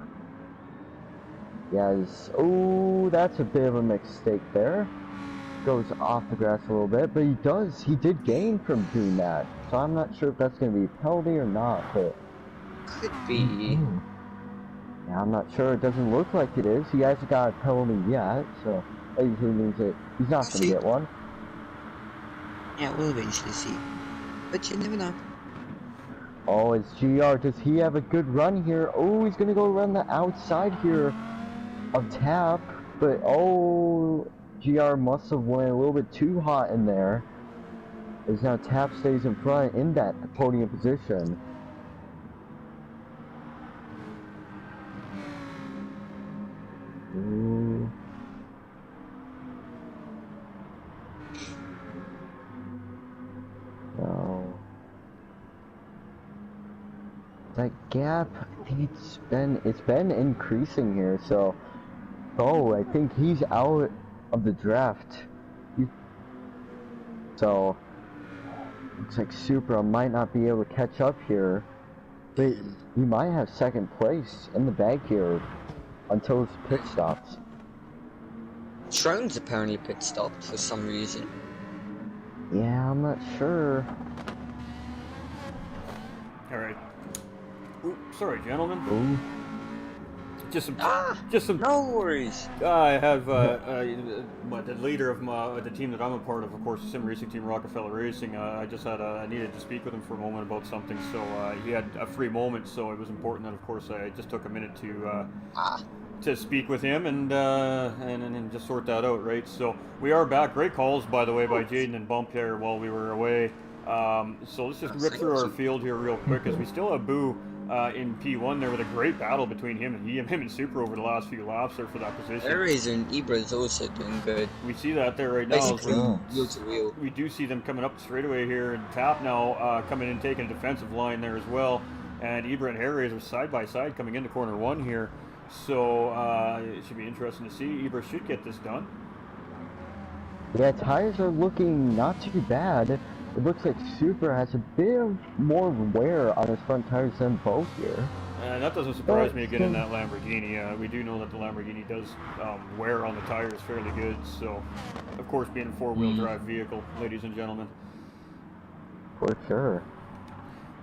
S3: Yes. Oh, that's a bit of a mistake there. Goes off the grass a little bit, but he did gain from doing that. So I'm not sure if that's going to be a penalty or not, but
S2: Could be.
S3: yeah, I'm not sure. It doesn't look like it is. He hasn't got a penalty yet, so that usually means that he's not going to get one.
S2: Yeah, we'll eventually see. But you never know.
S3: Oh, it's GR. Does he have a good run here? Oh, he's going to go around the outside here of Tap, but oh, GR must have went a little bit too hot in there. As now Tap stays in front in that podium position. Ooh. No. That gap, I think it's been increasing here, so I think he's out of the draft. So looks like Supra might not be able to catch up here, but he might have second place in the bag here until his pit stops.
S2: Trone's apparently pit stopped for some reason.
S3: Yeah, I'm not sure.
S1: All right. Ooh, sorry, gentlemen.
S3: Ooh.
S1: Just some.
S2: No worries.
S1: I have the leader of the team that I'm a part of course, the sim racing team, Rockefeller Racing. I just had I needed to speak with him for a moment about something, so he had a free moment, so it was important that, of course, I just took a minute to speak with him and just sort that out, right? So we are back. Great calls, by the way, by Jaden and Bump here while we were away. So let's just rip through our field here real quick, as we still have Boo in P1 there with a great battle between him and Super over the last few laps there for that position.
S2: Hayraiser and Ibra is also doing good.
S1: We see that there right now.
S2: Basically, wheel to wheel.
S1: We do see them coming up the straightaway here, and Tap now coming in, taking a defensive line there as well. And Ibra and Hayraiser side by side coming into corner one here. So it should be interesting to see. Ibra should get this done.
S3: Yeah, tires are looking not too bad. It looks like Super has a bit of more wear on his front tires than both here.
S1: And that doesn't surprise me again in that Lamborghini. We do know that the Lamborghini does wear on the tires fairly good. So, of course, being a four-wheel drive vehicle, ladies and gentlemen.
S3: For sure.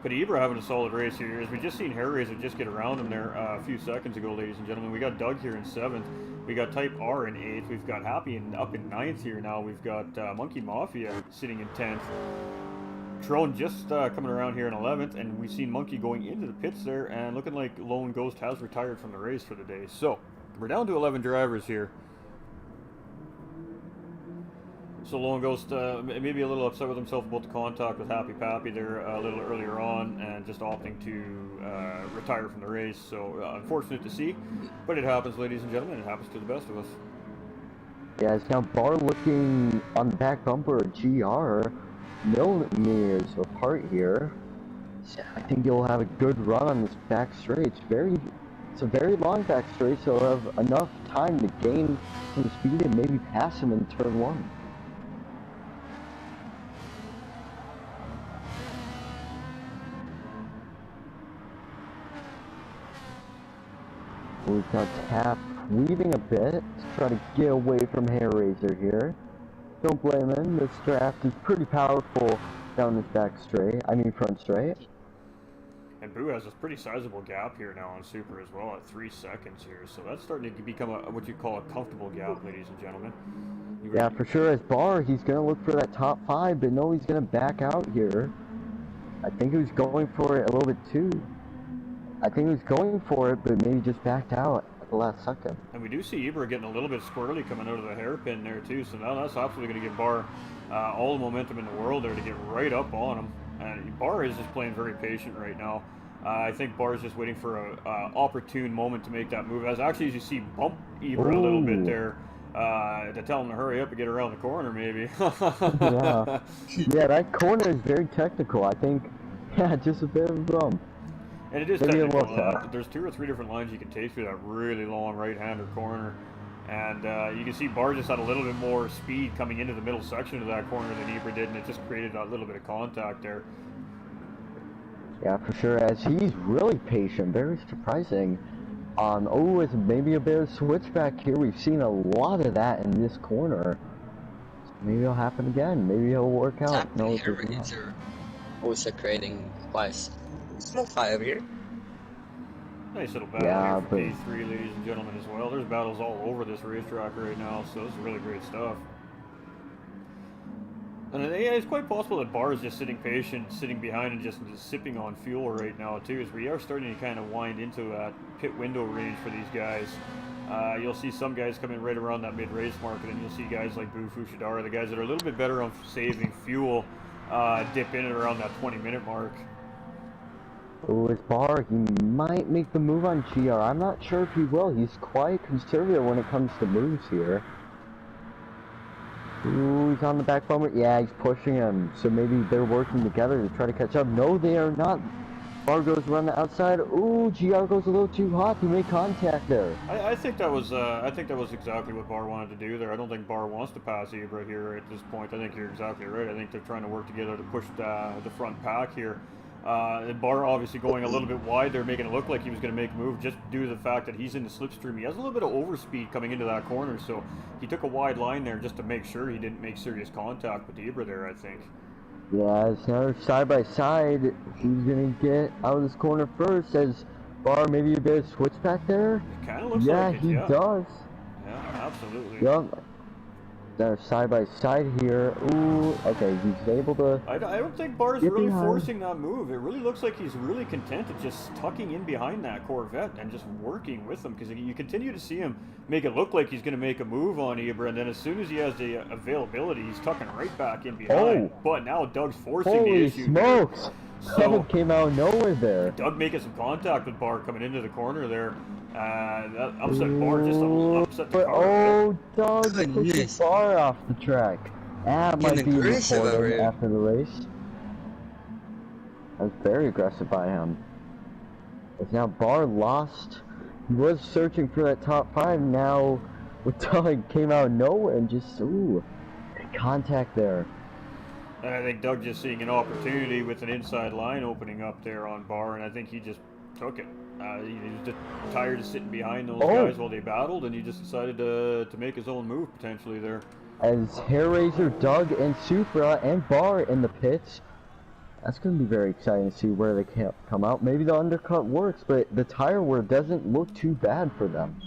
S1: But Ibra having a solid race here, as we just seen Hayraiser just get around him there a few seconds ago, ladies and gentlemen. We got Doug here in 7th. We got Type R in 8th. We've got Happy up in 9th here now. We've got Monkey Mafia sitting in 10th. Trone just coming around here in 11th. And we've seen Monkey going into the pits there, and looking like Lone Ghost has retired from the race for the day. So, we're down to 11 drivers here. So Lone Ghost maybe a little upset with himself about the contact with Happy Pappy there a little earlier on, and just opting to retire from the race. So unfortunate to see, but it happens, ladies and gentlemen. It happens to the best of us.
S3: Yeah, it's now Barr looking on the back bumper of GR, millimeters apart here. So I think he'll have a good run on this back straight. It's a very long back straight, so he'll have enough time to gain some speed and maybe pass him in turn 1. Oh, he's now tap weaving a bit to try to get away from Hair Razor here. Don't blame him. This draft is pretty powerful down this back straight. I mean front straight.
S1: And Boo has a pretty sizable gap here now on Super as well at 3 seconds here. So that's starting to become what you call a comfortable gap, ladies and gentlemen.
S3: Yeah, for sure. As Bar, he's going to look for that top 5, but no, he's going to back out here. I think he was going for it a little bit too. I think he was going for it, but maybe just backed out at the last second.
S1: And we do see Ibra getting a little bit squirrely coming out of the hairpin there too. So now that's absolutely going to give Bar all the momentum in the world there to get right up on him. And Bar is just playing very patient right now. I think Bar is just waiting for a opportune moment to make that move. As you see, bump Ibra a little bit there to tell him to hurry up and get around the corner, maybe.
S3: Yeah. Yeah, that corner is very technical. I think, yeah, just a bit of a bump.
S1: And it is technical. There's 2 or 3 different lines you can take through that really long right-hander corner. And you can see Bar just had a little bit more speed coming into the middle section of that corner than Ibra did, and it just created that little bit of contact there.
S3: Yeah, for sure, as he's really patient, very surprising. Oh, it's maybe a bit of switchback here. We've seen a lot of that in this corner. So maybe it'll happen again. Maybe it'll work out. No, it's not.
S2: Also creating quite a small fire here.
S1: Nice little battle here for P3, ladies and gentlemen, as well. There's battles all over this racetrack right now, so this is really great stuff. And yeah, it's quite possible that Bar is just sitting patient, sitting behind and just sipping on fuel right now too, as we are starting to kind of wind into a pit window range for these guys. You'll see some guys come in right around that mid-race mark, and then you'll see guys like Boo Fushidara, the guys that are a little bit better on saving fuel, dip in at around that 20-minute mark.
S3: Oh, his Bar, he might make the move on GR. I'm not sure if he will. He's quite conservative when it comes to moves here. Ooh, he's on the back bumper. Yeah, he's pushing him. So maybe they're working together to try to catch up. No, they are not. Bar goes around the outside. Ooh, GR goes a little too hot. He made contact there.
S1: I think that was exactly what Bar wanted to do there. I don't think Bar wants to pass Ibra here at this point. I think you're exactly right. I think they're trying to work together to push the front pack here. And Bar obviously going a little bit wide there, making it look like he was going to make a move just due to the fact that he's in the slipstream. He has a little bit of overspeed coming into that corner, so he took a wide line there just to make sure he didn't make serious contact with Ibra there, I think.
S3: Yeah, it's now side by side. Who's going to get out of this corner first? As Bar maybe a bit of switchback there?
S1: It kind of looks like it,
S3: yeah. He does.
S1: Yeah, absolutely.
S3: Yep. They're side by side here. Ooh, okay, he's able to.
S1: I don't think Bar's really forcing that move. It really looks like he's really content at just tucking in behind that Corvette and just working with him, because you continue to see him make it look like he's going to make a move on Ibra, and then as soon as he has the availability, he's tucking right back in behind.
S3: Oh.
S1: But now Doug's forcing the
S3: Holy
S1: issue.
S3: smokes!
S1: So,
S3: Someone came out of nowhere there.
S1: Doug making some contact with Bar coming into the corner there. That upset Bar, just upset the car.
S3: Oh, Doug pushed Bar off the track. That might be recorded after the race. That was very aggressive by him. It's now Bar lost. He was searching for that top 5. Now, with Doug came out of nowhere and just contact there.
S1: And I think Doug just seeing an opportunity with an inside line opening up there on Bar, and I think he just took it. He was just tired of sitting behind those guys while they battled, and he just decided to make his own move potentially there.
S3: As Hair Razor, Doug, and Supra and Bar in the pits, that's going to be very exciting to see where they can come out. Maybe the undercut works, but the tire wear doesn't look too bad for them.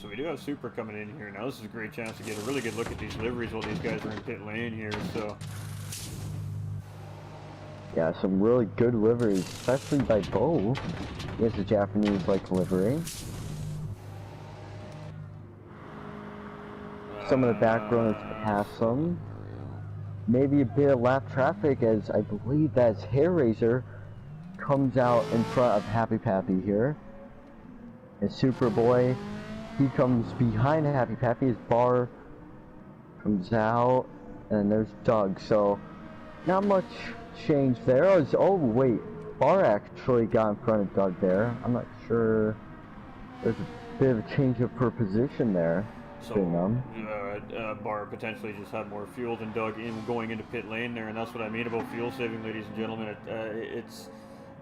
S1: So we do have Supra coming in here now. This is a great chance to get a really good look at these liveries while these guys are in pit lane here. So.
S3: Yeah, some really good liveries, especially by Bo. He has a Japanese-like livery. Some of the back runners pass them. Maybe a bit of lap traffic, as I believe that's Hair Razor comes out in front of Happy Pappy here. And Superboy, he comes behind Happy Pappy. His Bar comes out, and there's Doug. So not much change there. Oh wait, Bar actually got in front of Doug there. I'm not sure. There's a bit of a change up for position there.
S1: So Bar potentially just had more fuel than Doug going into pit lane there, and that's what I mean about fuel saving, ladies and gentlemen. It's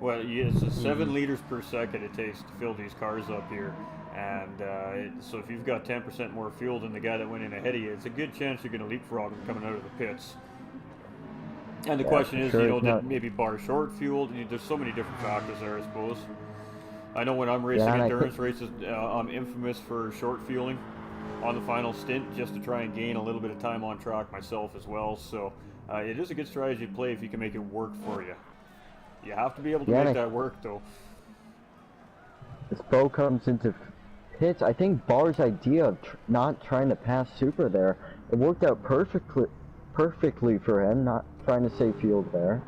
S1: 7 liters per second it takes to fill these cars up here. And so if you've got 10% more fuel than the guy that went in ahead of you, it's a good chance you're going to leapfrog him coming out of the pits. And the question is,
S3: sure,
S1: you know, did maybe bar short fueled? There's so many different factors there, I suppose. I know when I'm racing endurance races, I'm infamous for short fueling on the final stint, just to try and gain a little bit of time on track myself as well. So it is a good strategy to play if you can make it work for you. You have to be able to make that work, though.
S3: As Bo comes into pits, I think Barr's idea of not trying to pass Super there, it worked out perfectly for him, not trying to save fuel there.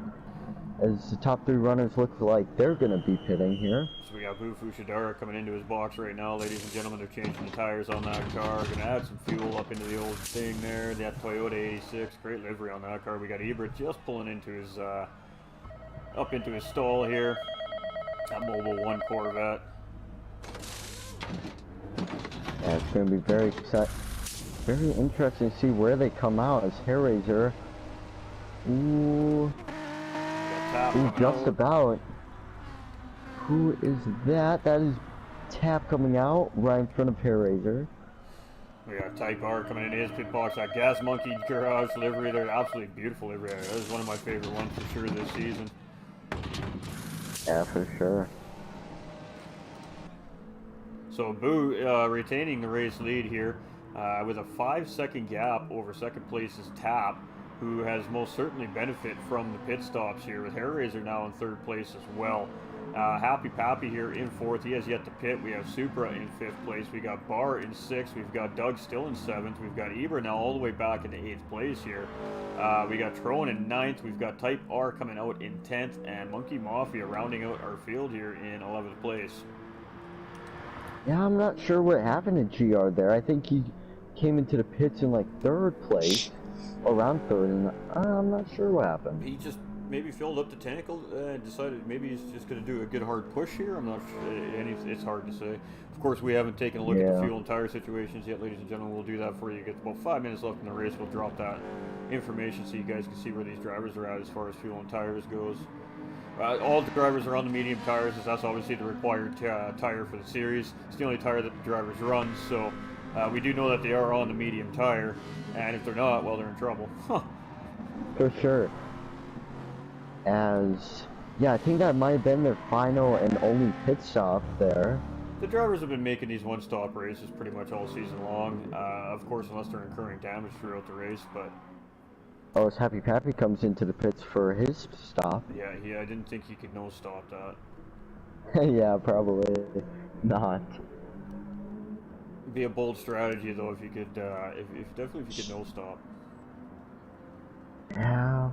S3: As the top 3 runners look like they're going to be pitting here.
S1: So we got Boo Fushidara coming into his box right now, ladies and gentlemen. They're changing the tires on that car. Going to add some fuel up into the old thing there. That Toyota 86, great livery on that car. We got Ebert just pulling into his up into his stall here. That Mobile 1 Corvette.
S3: Yeah, it's going to be very interesting to see where they come out as Hairraiser. Ooh, just about. Who is that? That is Tap coming out right in front of Hairraiser.
S1: We got Type R coming into his pit box. That Gas Monkey Garage livery, they're absolutely beautiful livery. That is one of my favorite ones for sure this season.
S3: Yeah, for sure.
S1: So Boo retaining the race lead here with a 5-second gap over second place's Tap, who has most certainly benefit from the pit stops here, with Hairraiser now in 3rd place as well. Happy Pappy here in 4th. He has yet to pit. We have Supra in 5th place. We got Barr in 6th. We've got Doug still in 7th. We've got Eber now all the way back into 8th place here. We got Trone in 9th. We've got Type R coming out in 10th. And Monkey Mafia rounding out our field here in 11th place.
S3: Yeah, I'm not sure what happened to GR there. I think he came into the pits in like 3rd place, around 3rd, and I'm not sure what happened.
S1: He just maybe filled up the tank and decided maybe he's just going to do a good hard push here. I'm not sure, and it's hard to say. Of course, we haven't taken a look at the fuel and tire situations yet, ladies and gentlemen. We'll do that for you. Get about 5 minutes left in the race. We'll drop that information so you guys can see where these drivers are at as far as fuel and tires goes. All the drivers are on the medium tires, as that's obviously the required tire for the series. It's the only tire that the drivers run, so we do know that they are on the medium tire, and if they're not, well, they're in trouble.
S3: For sure. Yeah, I think that might have been their final and only pit stop there.
S1: The drivers have been making these one-stop races pretty much all season long, of course, unless they're incurring damage throughout the race, but...
S3: Oh, as Happy Pappy comes into the pits for his stop.
S1: Yeah, I didn't think he could no-stop that.
S3: Yeah, probably not.
S1: It'd be a bold strategy, though, if you could, if you could no-stop.
S3: Yeah.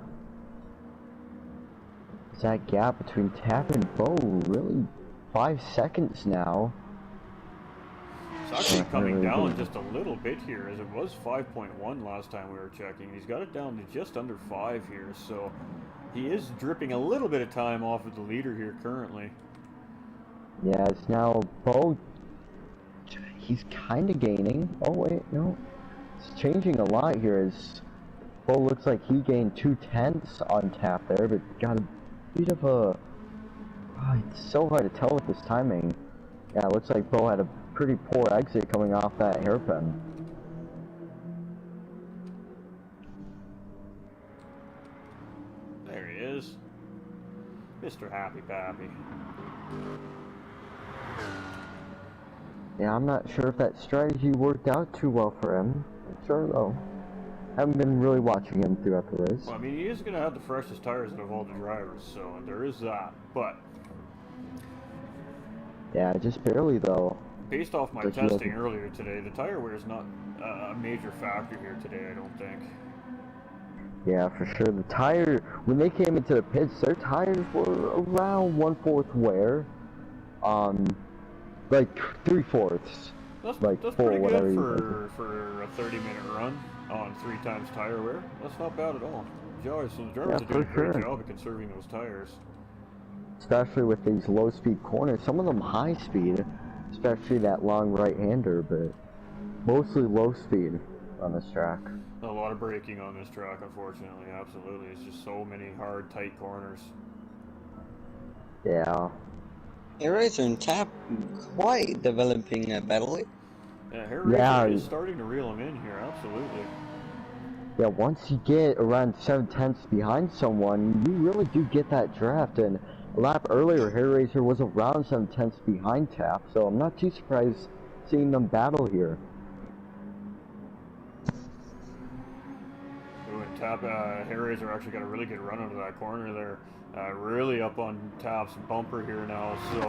S3: Is that gap between Tap and Bo really 5 seconds now?
S1: It's actually coming down just a little bit here, as it was 5.1 last time we were checking. He's got it down to just under 5 here, so he is dripping a little bit of time off of the leader here currently. Yeah,
S3: it's now Bo. He's kind of gaining. Oh wait, no. It's changing a lot here as Bo looks like he gained 2/10 on Tap there, but got a bit of a... Oh, it's so hard to tell with this timing. Yeah, it looks like Bo had a pretty poor exit coming off that hairpin.
S1: There he is. Mr. Happy Pappy.
S3: Yeah, I'm not sure if that strategy worked out too well for him. I'm sure though. Haven't been really watching him throughout the race.
S1: Well, I mean, he is going to have the freshest tires out of all the drivers, so there is that, but...
S3: Yeah, just barely though.
S1: Based off my testing earlier today, the tire wear is not a major factor here today, I don't think.
S3: Yeah, for sure. The tire, when they came into the pits, their tires were around 1/4 wear. Like 3/4.
S1: That's
S3: like
S1: pretty good for a 30-minute run on 3 times tire wear. That's not bad at all. So the drivers are doing a great job of conserving those tires.
S3: Especially with these low-speed corners. Some of them high-speed, especially that long right-hander, but mostly low-speed on this track.
S1: A lot of braking on this track, unfortunately, absolutely. It's just so many hard, tight corners.
S3: Yeah.
S2: Eraser and Tap quite developing a battle.
S1: Yeah, Hairazor is starting to reel him in here, absolutely.
S3: Yeah, once you get around 7/10 behind someone, you really do get that draft. And a lap earlier, Hairazor was around 7/10 behind Tap, so I'm not too surprised seeing them battle here.
S1: Ooh, and Tap, Hairazor actually got a really good run out of that corner there. Really up on Tap's bumper here now, so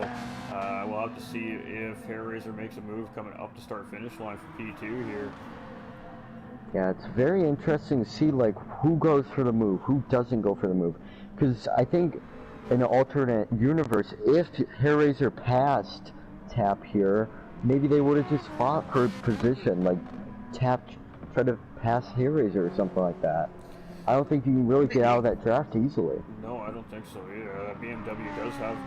S1: we'll have to see if Hairazor makes a move coming up to start finish line for P2 here.
S3: Yeah, it's very interesting to see like who goes for the move, who doesn't go for the move. Because I think in an alternate universe, if Hairazor passed Tap here, maybe they would have just fought for position, like Tap try to pass Hairazor or something like that. I don't think you can really get out of that draft easily.
S1: No, I don't think so either. BMW does have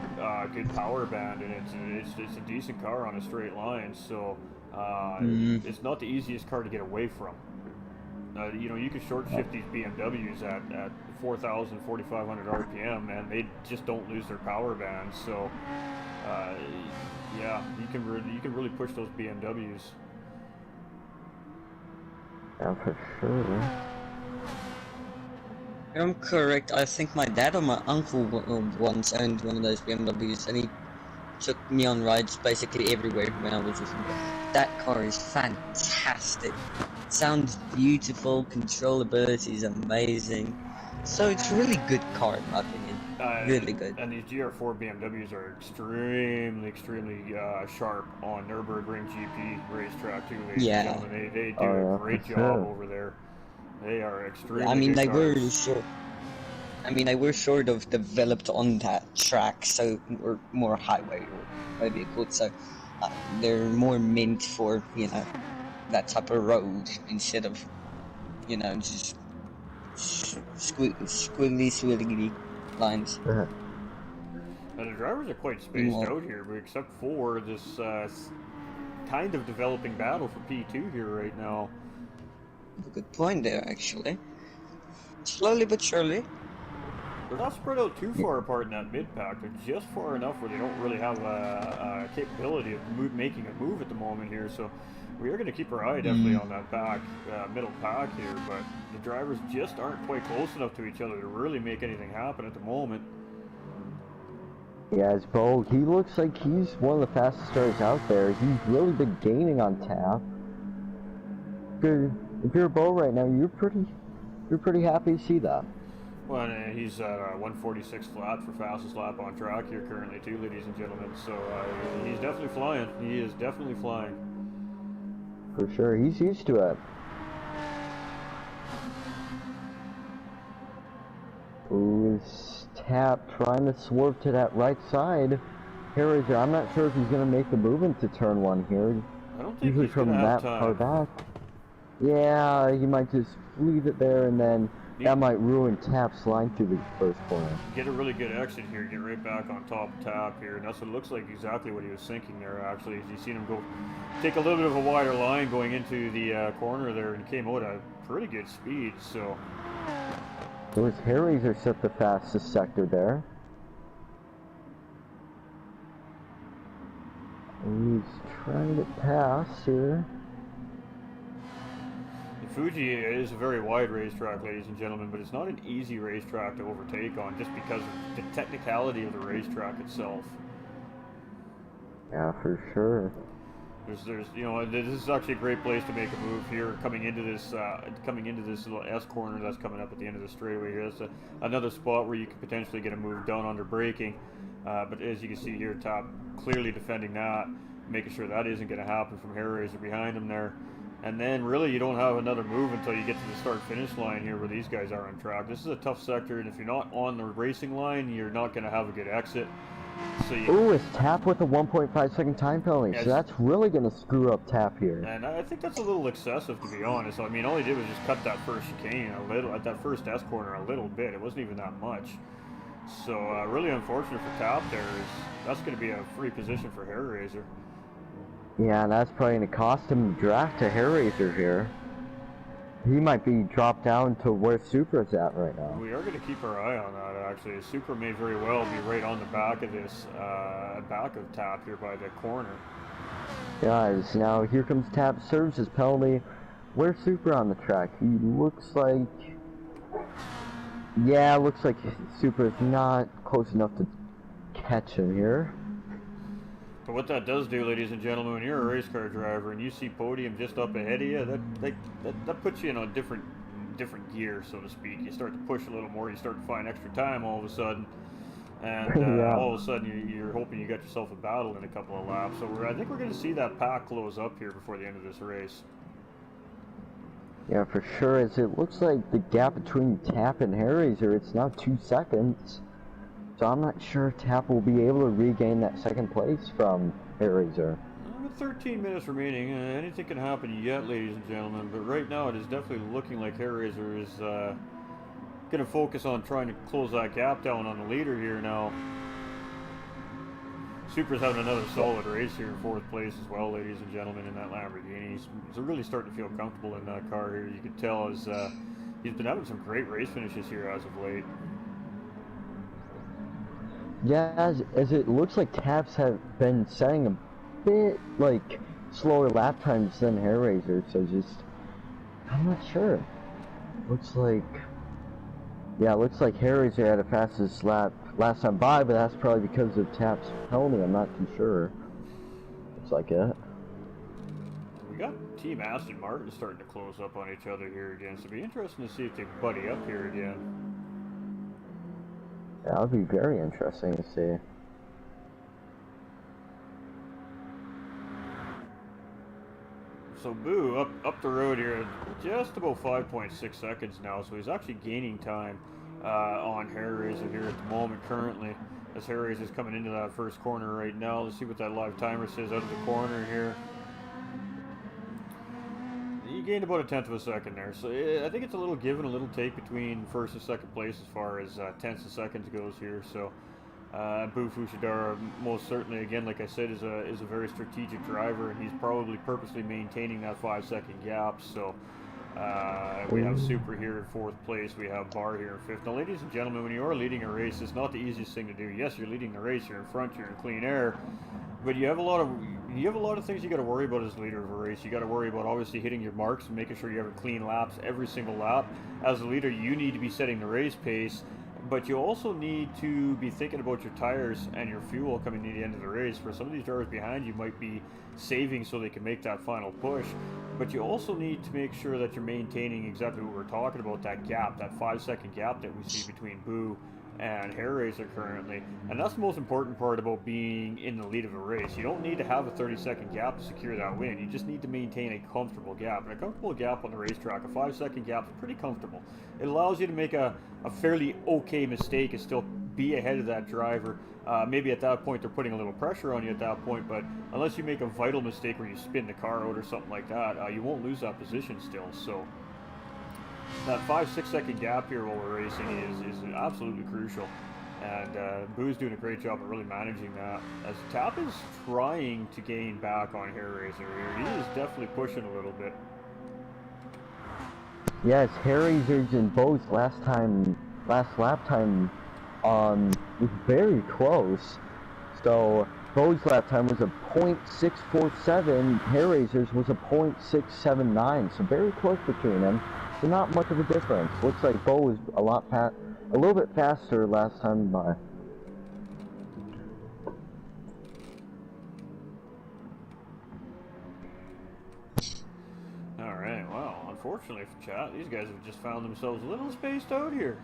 S1: good power band, and it's a decent car on a straight line, so it's not the easiest car to get away from. You know, you can short shift these BMWs at 4,000, 4,500 RPM, and they just don't lose their power band. So, yeah, you can really push those BMWs.
S3: Yeah, for sure.
S2: I'm correct. I think my dad or my uncle once owned one of those BMWs, and he took me on rides basically everywhere when I was with him. That car is fantastic. Sounds beautiful, controllability is amazing. So it's a really good car in my opinion. Really good.
S1: And these GR4 BMWs are extremely sharp on Nürburgring GP racetrack too, ladies and gentlemen. They do a great job over there. They are extremely
S2: I mean,
S1: good
S2: they
S1: cars.
S2: were short. I mean, they were sort of developed on that track, so or more highway, or maybe you call it so. They're more meant for, you know, that type of road instead of, you know, just squiggly lines.
S1: And the drivers are quite spaced out here, but except for this kind of developing battle for P2 here right now.
S2: Good point there, actually. Slowly but surely.
S1: They're not spread out too far apart in that mid-pack. They're just far enough where they don't really have a capability of making a move at the moment here. So we are going to keep our eye definitely on that middle pack here. But the drivers just aren't quite close enough to each other to really make anything happen at the moment.
S3: Yeah, as Bo, he looks like he's one of the fastest drivers out there. He's really been gaining on Tap. If you're Bo right now, you're pretty happy to see that.
S1: Well, and he's at 146 flat for fastest lap on track here currently too, ladies and gentlemen. So he's definitely flying. He is definitely flying.
S3: For sure, he's used to it. Ooh, Tap trying to swerve to that right side. Hairazor, I'm not sure if he's going to make the move into turn one here.
S1: I don't think
S3: usually
S1: he's going to have
S3: far
S1: time.
S3: back. Yeah, he might just leave it there, and then that might ruin Tap's line through the first corner.
S1: Get a really good exit here, get right back on top of Tap here, and that's what it looks like exactly what he was thinking there actually, as you seen him go take a little bit of a wider line going into the corner there, and came out at pretty good speed, so...
S3: It was Hairazor set the fastest sector there. And he's trying to pass here.
S1: Fuji is a very wide racetrack, ladies and gentlemen, but it's not an easy racetrack to overtake on just because of the technicality of the racetrack itself.
S3: Yeah, for sure.
S1: There's you know, this is actually a great place to make a move here coming into this little S corner that's coming up at the end of the straightaway here. That's another spot where you can potentially get a move done under braking, but as you can see here, Tap clearly defending that, making sure that isn't going to happen from Hairazor behind him there. And then really you don't have another move until you get to the start-finish line here where these guys are on track. This is a tough sector, and if you're not on the racing line, you're not going to have a good exit. So
S3: ooh, it's Tap with a 1.5 second time penalty, so that's really going to screw up Tap here.
S1: And I think that's a little excessive, to be honest. I mean, all he did was just cut that first chicane a little, at that first S corner a little bit. It wasn't even that much. So really unfortunate for Tap there. That's going to be a free position for Hairazor.
S3: Yeah, and that's probably going to cost him draft to Hairazor here. He might be dropped down to where Supra's at right now.
S1: We are going to keep our eye on that, actually. Supra may very well be right on the back of this, back of Tap here by the corner.
S3: Guys, now here comes Tap, serves his penalty. Where's Supra on the track? He looks like... Yeah, looks like Supra's not close enough to catch him here.
S1: But what that does do, ladies and gentlemen, when you're a race car driver and you see podium just up ahead of you, that puts you in a different gear, so to speak. You start to push a little more, you start to find extra time all of a sudden, and
S3: Yeah.
S1: all of a sudden you're hoping you got yourself a battle in a couple of laps. So I think we're going to see that pack close up here before the end of this race.
S3: Yeah, for sure, as it looks like the gap between Tap and Hairraiser, it's now 2 seconds. So I'm not sure if Tap will be able to regain that second place from Hairraiser.
S1: With 13 minutes remaining, anything can happen yet, ladies and gentlemen, but right now it is definitely looking like Hairraiser is going to focus on trying to close that gap down on the leader here now. Supra's having another solid race here in 4th place as well, ladies and gentlemen, in that Lamborghini. He's really starting to feel comfortable in that car here. You can tell as he's been having some great race finishes here as of late.
S3: Yeah, as it looks like Taps have been setting a bit, like, slower lap times than Hairraiser, so I'm not sure. Looks like Hairraiser had a fastest lap last time by, but that's probably because of Tap's penalty, I'm not too sure. Looks like it.
S1: We got Team Aston Martin starting to close up on each other here again, so it'll be interesting to see if they buddy up here again.
S3: That would be very interesting to see.
S1: So Boo up the road here, just about 5.6 seconds now, so he's actually gaining time on Hairraiser here at the moment currently, as Hairraiser's coming into that first corner right now. Let's see what that live timer says out of the corner here. He gained about 1/10 of a second there, so I think it's a little give and a little take between first and second place as far as tenths of seconds goes here. So Boo Fushidara most certainly, again, like I said, is a very strategic driver, and he's probably purposely maintaining that 5-second gap. So we have Super here in 4th place, we have Bar here in 5th. Now, ladies and gentlemen, when you are leading a race, it's not the easiest thing to do. Yes, you're leading the race, you're in front, you're in clean air, but you have a lot of things you got to worry about as a leader of a race. You got to worry about obviously hitting your marks and making sure you have clean laps every single lap. As a leader, you need to be setting the race pace, but you also need to be thinking about your tires and your fuel coming to the end of the race. For some of these drivers behind you might be saving so they can make that final push, but you also need to make sure that you're maintaining exactly what we're talking about, that gap, that 5-second gap that we see between Boo and Hairraiser currently. And that's the most important part about being in the lead of a race. You don't need to have a 30-second gap to secure that win. You just need to maintain a comfortable gap. And a comfortable gap on the racetrack, a 5-second gap, is pretty comfortable. It allows you to make a fairly okay mistake and still be ahead of that driver. Maybe at that point they're putting a little pressure on you at that point, but unless you make a vital mistake where you spin the car out or something like that, you won't lose that position still. So that 5-6 second gap here while we're racing is absolutely crucial, and Boo's doing a great job of really managing that, as Tap is trying to gain back on Hairraiser here. He is definitely pushing a little bit.
S3: Yes, Hairraiser's and Bo's last lap time was very close. So Bo's lap time was a .647, Hairraiser's was a .679, so very close between them. So not much of a difference. Looks like Bo was a little bit faster last time by.
S1: Alright, well, unfortunately for chat, these guys have just found themselves a little spaced out here.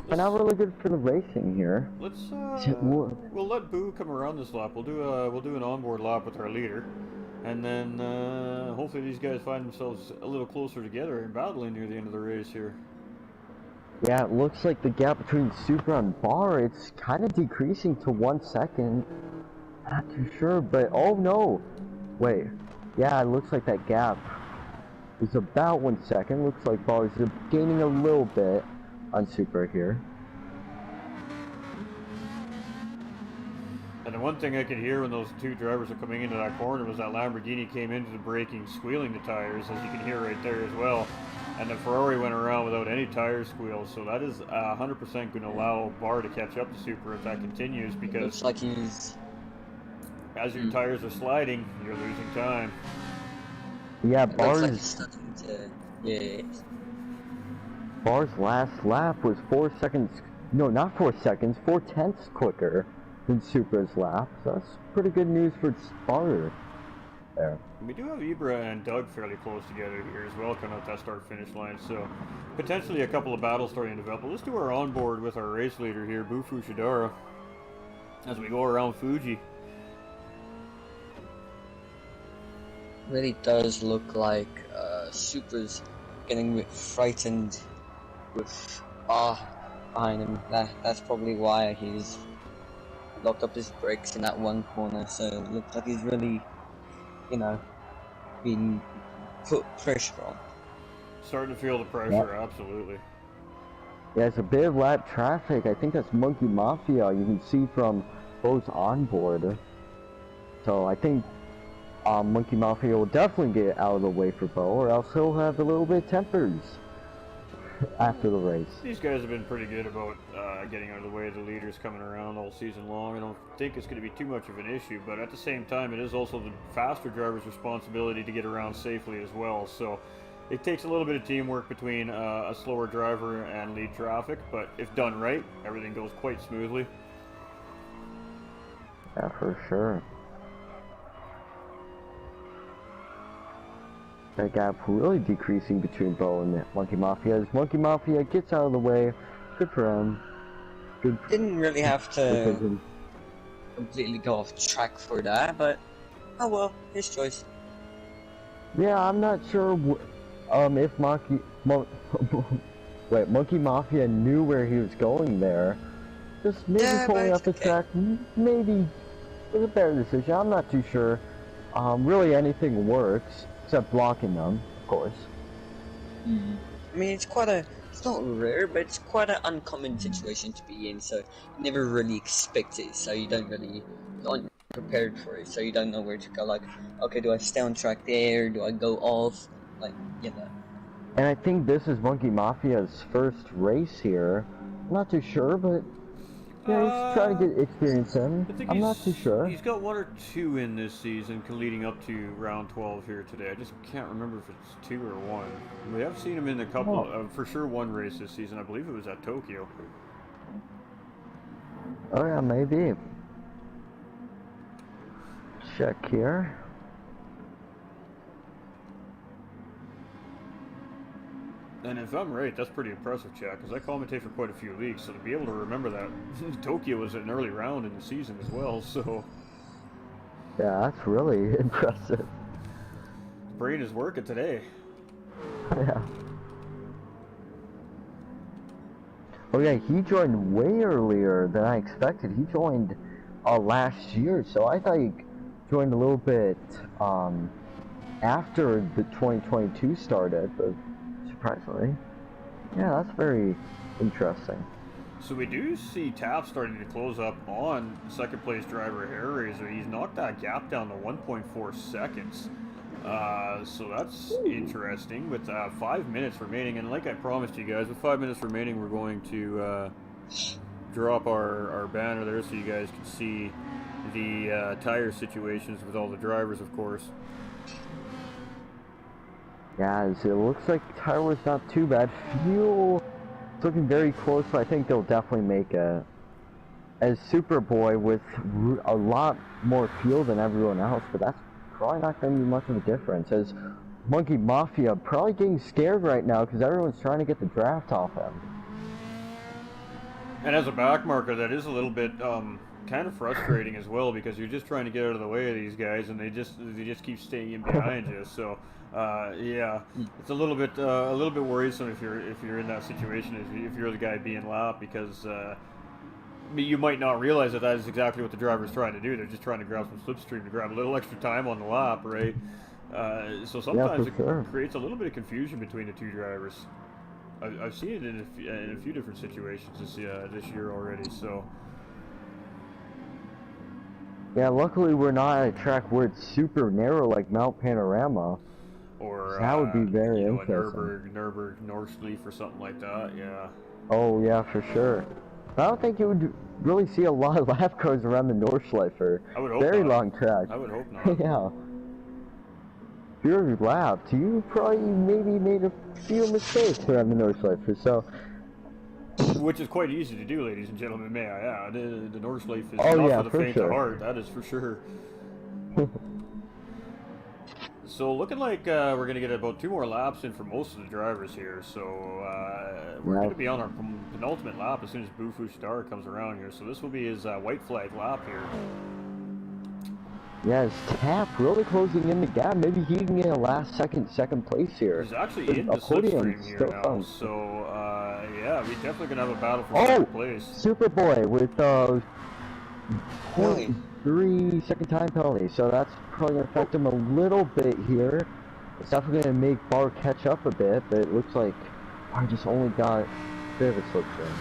S3: But not really good for the racing here.
S1: Let's we'll let Boo come around this lap. We'll do an onboard lap with our leader, and then hopefully these guys find themselves a little closer together and battling near the end of the race here.
S3: Yeah, it looks like the gap between Supra and Bar, it's kind of decreasing to 1 second. Not too sure, but oh no! Wait, yeah, it looks like that gap is about 1 second. Looks like Bar is gaining a little bit on Supra here.
S1: And the one thing I could hear when those two drivers were coming into that corner was that Lamborghini came into the braking, squealing the tires, as you can hear right there as well. And the Ferrari went around without any tire squeals, so that is 100% going to allow Barr to catch up to Super if that continues, because
S2: Looks like he's...
S1: as your tires are sliding, you're losing time.
S3: Yeah,
S2: It looks like he's
S3: Barr's
S2: starting to... Yeah.
S3: Barr's last lap was 4 seconds. No, not 4 seconds. 4/10 quicker than Supra's lap. So that's pretty good news for Barr. There.
S1: We do have Ibra and Doug fairly close together here as well, coming out that start-finish line, so potentially a couple of battles starting to develop. But let's do our onboard with our race leader here, Bufu Shidara, as we go around Fuji.
S2: Really does look like Supra's getting a bit frightened with Barr behind him. That's probably why he's locked up his brakes in that one corner, so it looks like he's really, you know, being put pressure on.
S1: Starting to feel the pressure, absolutely.
S3: Yeah, it's a bit of lap traffic. I think that's Monkey Mafia. You can see from both onboard. So I think Monkey Mafia will definitely get out of the way for Bo, or else he'll have a little bit of tempers after the race.
S1: These guys have been pretty good about getting out of the way of the leaders coming around all season long. I don't think it's going to be too much of an issue, but at the same time, it is also the faster driver's responsibility to get around safely as well. So it takes a little bit of teamwork between a slower driver and lead traffic, but if done right, everything goes quite smoothly.
S3: Yeah, for sure. That gap really decreasing between Bo and Monkey Mafia. As Monkey Mafia gets out of the way, good for him. Good.
S2: Didn't really have to
S3: Decision.
S2: completely go off track for that, but oh well, his choice.
S3: Yeah, I'm not sure if Monkey Mafia knew where he was going there. Just maybe
S2: Yeah,
S3: pulling
S2: but
S3: up the
S2: it's okay.
S3: track, maybe was a better decision. I'm not too sure. Really anything works. Except blocking them, of course.
S2: I mean, it's not rare, but it's quite an uncommon situation to be in, so you never really expect it, so you aren't prepared for it, so you don't know where to go, like, okay, do I stay on track there, do I go off, like, you know.
S3: And I think this is Monkey Mafia's first race here. I'm not too sure, but yeah, he's trying to get experience in. I'm not too sure.
S1: He's got one or two in this season leading up to round 12 here today. I just can't remember if it's 2 or 1. We have seen him in a couple, for sure one race this season. I believe it was at Tokyo.
S3: Oh yeah, maybe. Check here.
S1: And if I'm right, that's pretty impressive, Chad, because I commentate for quite a few leagues, so to be able to remember that Tokyo was an early round in the season as well, so...
S3: Yeah, that's really impressive.
S1: Brain is working today.
S3: Yeah. Oh yeah, he joined way earlier than I expected. He joined last year, so I thought he joined a little bit after the 2022 started, but surprisingly. Yeah, that's very interesting.
S1: So we do see Taft starting to close up on second place driver Hairraiser. He's knocked that gap down to 1.4 seconds. So that's interesting with 5 minutes remaining. And like I promised you guys, with 5 minutes remaining, we're going to drop our banner there so you guys can see the tire situations with all the drivers, of course.
S3: Yeah, it looks like tire was not too bad. Fuel is looking very close, so I think they'll definitely make as Superboy with a lot more fuel than everyone else, but that's probably not going to be much of a difference, as Monkey Mafia probably getting scared right now because everyone's trying to get the draft off him.
S1: And as a backmarker, that is a little bit kind of frustrating as well, because you're just trying to get out of the way of these guys, and they just keep staying in behind you. So yeah, it's a little bit worrisome if you're in that situation, if you're the guy being lapped, because you might not realize that is exactly what the driver's trying to do. They're just trying to grab some slipstream to grab a little extra time on the lap, right? So sometimes it creates a little bit of confusion between the two drivers. I've seen it in a few different situations this year already. So
S3: Yeah, luckily we're not at a track where it's super narrow like Mount Panorama.
S1: Or
S3: That would be very
S1: you know,
S3: interesting.
S1: a Nürburgring Nordschleife or something like that. Yeah.
S3: Oh yeah, for sure. I don't think you would really see a lot of lap cars around the Nordschleife.
S1: I would hope
S3: Very
S1: not.
S3: long track.
S1: I would hope not.
S3: Yeah. If you're lapped, you probably maybe made a few mistakes around the Nordschleife. So.
S1: Which is quite easy to do, ladies and gentlemen, may I add. The Nordschleife is
S3: Oh,
S1: not
S3: yeah,
S1: for the
S3: for
S1: faint
S3: sure.
S1: of heart, that is for sure. So looking like we're going to get about 2 more laps in for most of the drivers here. So we're going to be on our penultimate lap as soon as Bu Fushidara comes around here. So this will be his white flag lap here.
S3: Yeah, is Tap really closing in the gap? Maybe he can get a last second place here.
S1: He's actually in the slipstream here now. So yeah, we're definitely going to have a battle for second place.
S3: Superboy with 0.3 second time penalty. So that's probably going to affect him a little bit here. It's definitely going to make Bar catch up a bit, but it looks like Bar just only got a bit of a slipstream.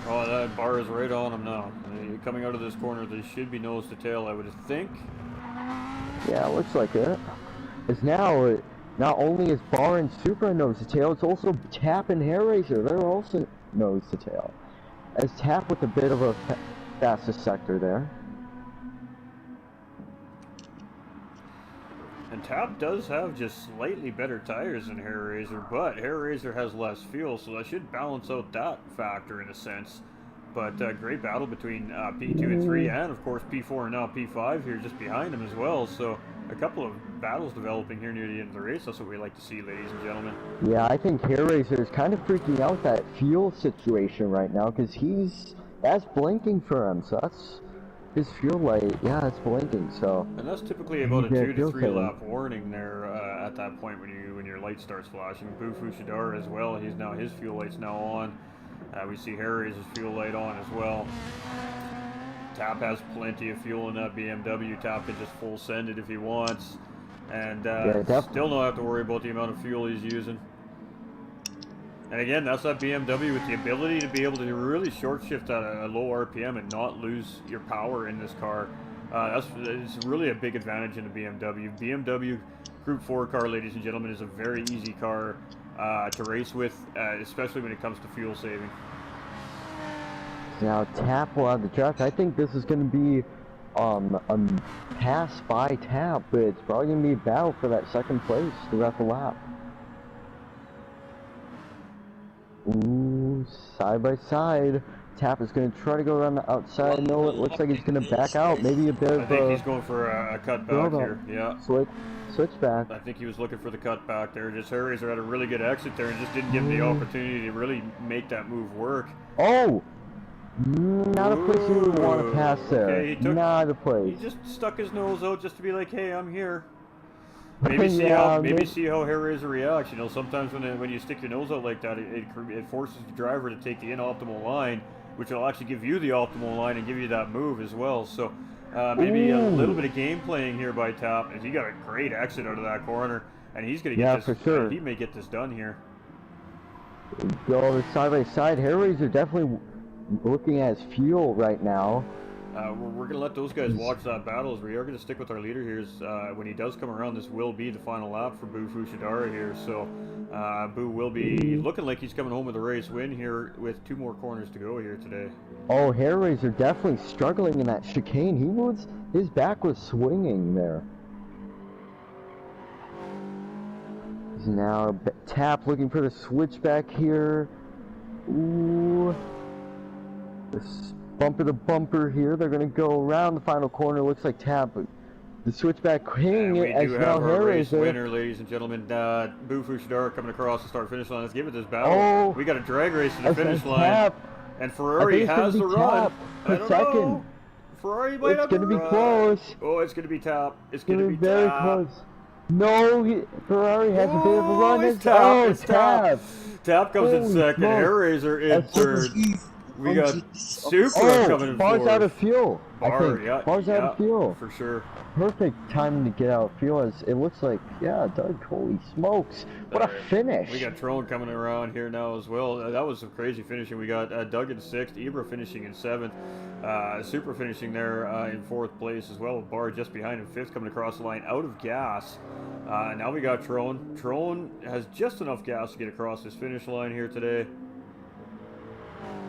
S1: Oh, that Bar is right on him now. Coming out of this corner, they should be nose to tail, I would think.
S3: Yeah, looks like it. It's now not only is Bar and Supra nose to tail, it's also Tap and Hair Razor. They're also nose to tail. As Tap with a bit of a fastest sector there.
S1: And Tap does have just slightly better tires than Hair Razor, but Hair Razor has less fuel, so that should balance out that factor in a sense. But great battle between P2 and 3, and of course P4 and now P5 here just behind him as well. So a couple of battles developing here near the end of the race. That's what we like to see, ladies and gentlemen.
S3: Yeah, I think Hair Razor is kind of freaking out that fuel situation right now because that's blinking for him. So that's his fuel light. Yeah, it's blinking. So.
S1: And that's typically about a 2 to 3 lap warning there at that point when your light starts flashing. Bu Fushidara as well. His fuel light's now on. We see Hair Razor's fuel light on as well. Tap has plenty of fuel in that BMW. Tap can just full send it if he wants. And still don't have to worry about the amount of fuel he's using. And again, that's that BMW with the ability to be able to really short shift at a low RPM and not lose your power in this car. It's really a big advantage in the BMW. BMW Group 4 car, ladies and gentlemen, is a very easy car to race with, especially when it comes to fuel saving.
S3: Now Tap will have the draft. I think this is going to be a pass by Tap, but it's probably going to be a battle for that second place throughout the lap. Ooh, side by side. Tap is going to try to go around the outside. No, it looks like he's going to back out. Maybe a bit of
S1: I think he's going for a cutback here. Yeah.
S3: Switch back.
S1: I think he was looking for the cutback there. Just Hair Razor had a really good exit there and just didn't give him the opportunity to really make that move work.
S3: Oh! Not a place you would want to pass there. Okay, not a place.
S1: He just stuck his nose out just to be like, hey, I'm here. Maybe see how Hair Razor reacts. You know, sometimes when you stick your nose out like that, it forces the driver to take the inoptimal line, which will actually give you the optimal line and give you that move as well. So maybe a little bit of game playing here by Tap, and he got a great exit out of that corner, and he's going to get this.
S3: For sure.
S1: He may get this done here.
S3: Go side by side. Hair Razor definitely looking at his fuel right now.
S1: We're going to let those guys watch that battle, as we are going to stick with our leader here. When he does come around, this will be the final lap for Bu Fushidara here. So Bu will be looking like he's coming home with a race win here with 2 more corners to go here today.
S3: Oh, Hair Razor definitely struggling in that chicane. His back was swinging there. He's now Tap looking for the switchback here. Ooh. This bumper to bumper here. They're going to go around the final corner. Looks like Tap. The switchback hitting it as now Hair Razor.
S1: Winner, ladies and gentlemen. Bu Fushidara coming across the start finish line. Let's give it this battle.
S3: Oh,
S1: we got a drag race to the finish line. And Ferrari has the run.
S3: I don't know.
S1: Ferrari might have the run.
S3: It's going to be close.
S1: Oh, it's going to be Tap. It's going to be
S3: very close. No, Ferrari has a bit of a run.
S1: It's Tap. Tap comes in second.
S3: Smoke.
S1: Hair Razor in third. We got Supra coming in fourth.
S3: Bar's out of fuel. I
S1: Bar,
S3: think
S1: yeah,
S3: Bar's out
S1: yeah,
S3: of fuel.
S1: for sure.
S3: Perfect time to get out of fuel. As it looks like, yeah, Doug, holy smokes. What
S1: All
S3: a
S1: right.
S3: finish.
S1: We got Trone coming around here now as well. That was some crazy finishing. We got Doug in 6th, Ibra finishing in 7th, Super finishing there in 4th place as well. Bar just behind him, 5th, coming across the line out of gas. Now we got Trone. Trone has just enough gas to get across this finish line here today.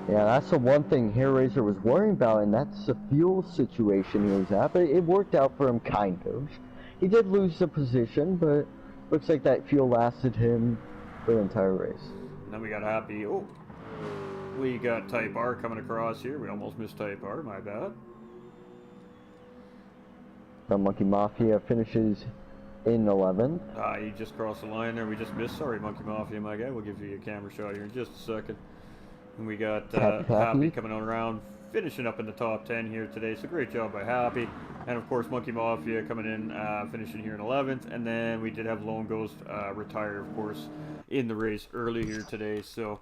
S3: Yeah, that's the one thing Hair Razor was worrying about, and that's the fuel situation he was at, but it worked out for him, kind of. He did lose the position, but looks like that fuel lasted him for the entire race.
S1: And then we got Happy. Oh, we got Type R coming across here. We almost missed Type R, my bad.
S3: The Monkey Mafia finishes in 11th.
S1: He just crossed the line there. We just missed. Sorry, Monkey Mafia, my guy. We'll give you a camera shot here in just a second. And we got Happy coming on around, finishing up in the top 10 here today. So great job by Happy. And of course, Monkey Mafia coming in, finishing here in 11th. And then we did have Lone Ghost retire, of course, in the race early here today. So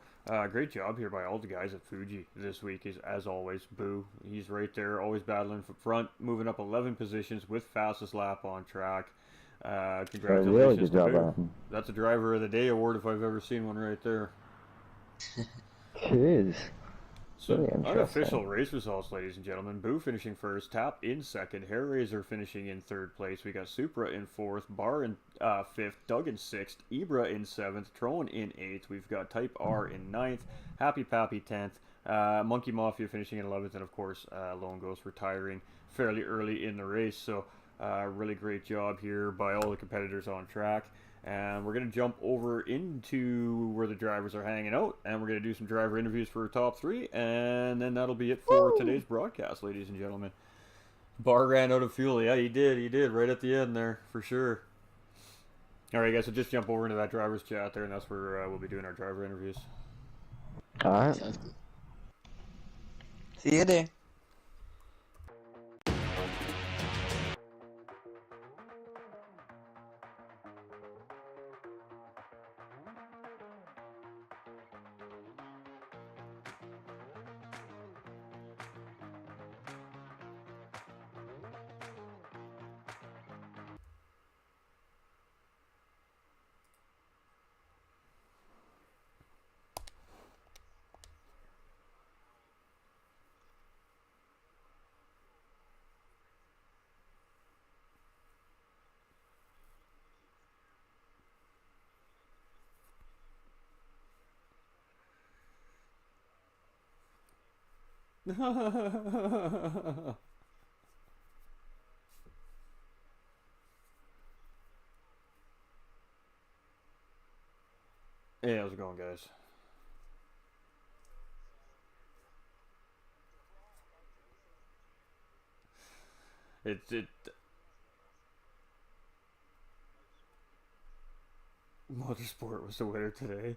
S1: great job here by all the guys at Fuji this week. Is as always, Boo. He's right there, always battling for front, moving up 11 positions with fastest lap on track. Congratulations
S3: really good job,
S1: to Boo. That's a Driver of the Day award if I've ever seen one right there.
S3: It is.
S1: So,
S3: Really
S1: unofficial race results, ladies and gentlemen. Boo finishing first, Tap in 2nd, Hair Razor finishing in 3rd place. We got Supra in 4th, Bar in 5th, Doug in 6th, Ibra in 7th, Trone in 8th. We've got Type R in 9th, Happy Pappy 10th, Monkey Mafia finishing in 11th, and of course, Lone Ghost retiring fairly early in the race. So, really great job here by all the competitors on track. And we're going to jump over into where the drivers are hanging out, and we're going to do some driver interviews for top 3, and then that'll be it for today's broadcast, ladies and gentlemen. Bar ran out of fuel. Yeah, he did, right at the end there, for sure. All right, guys, so just jump over into that driver's chat there, and that's where we'll be doing our driver interviews.
S3: All right.
S2: See you there.
S1: Hey, how's it going, guys? Motorsport was the winner today.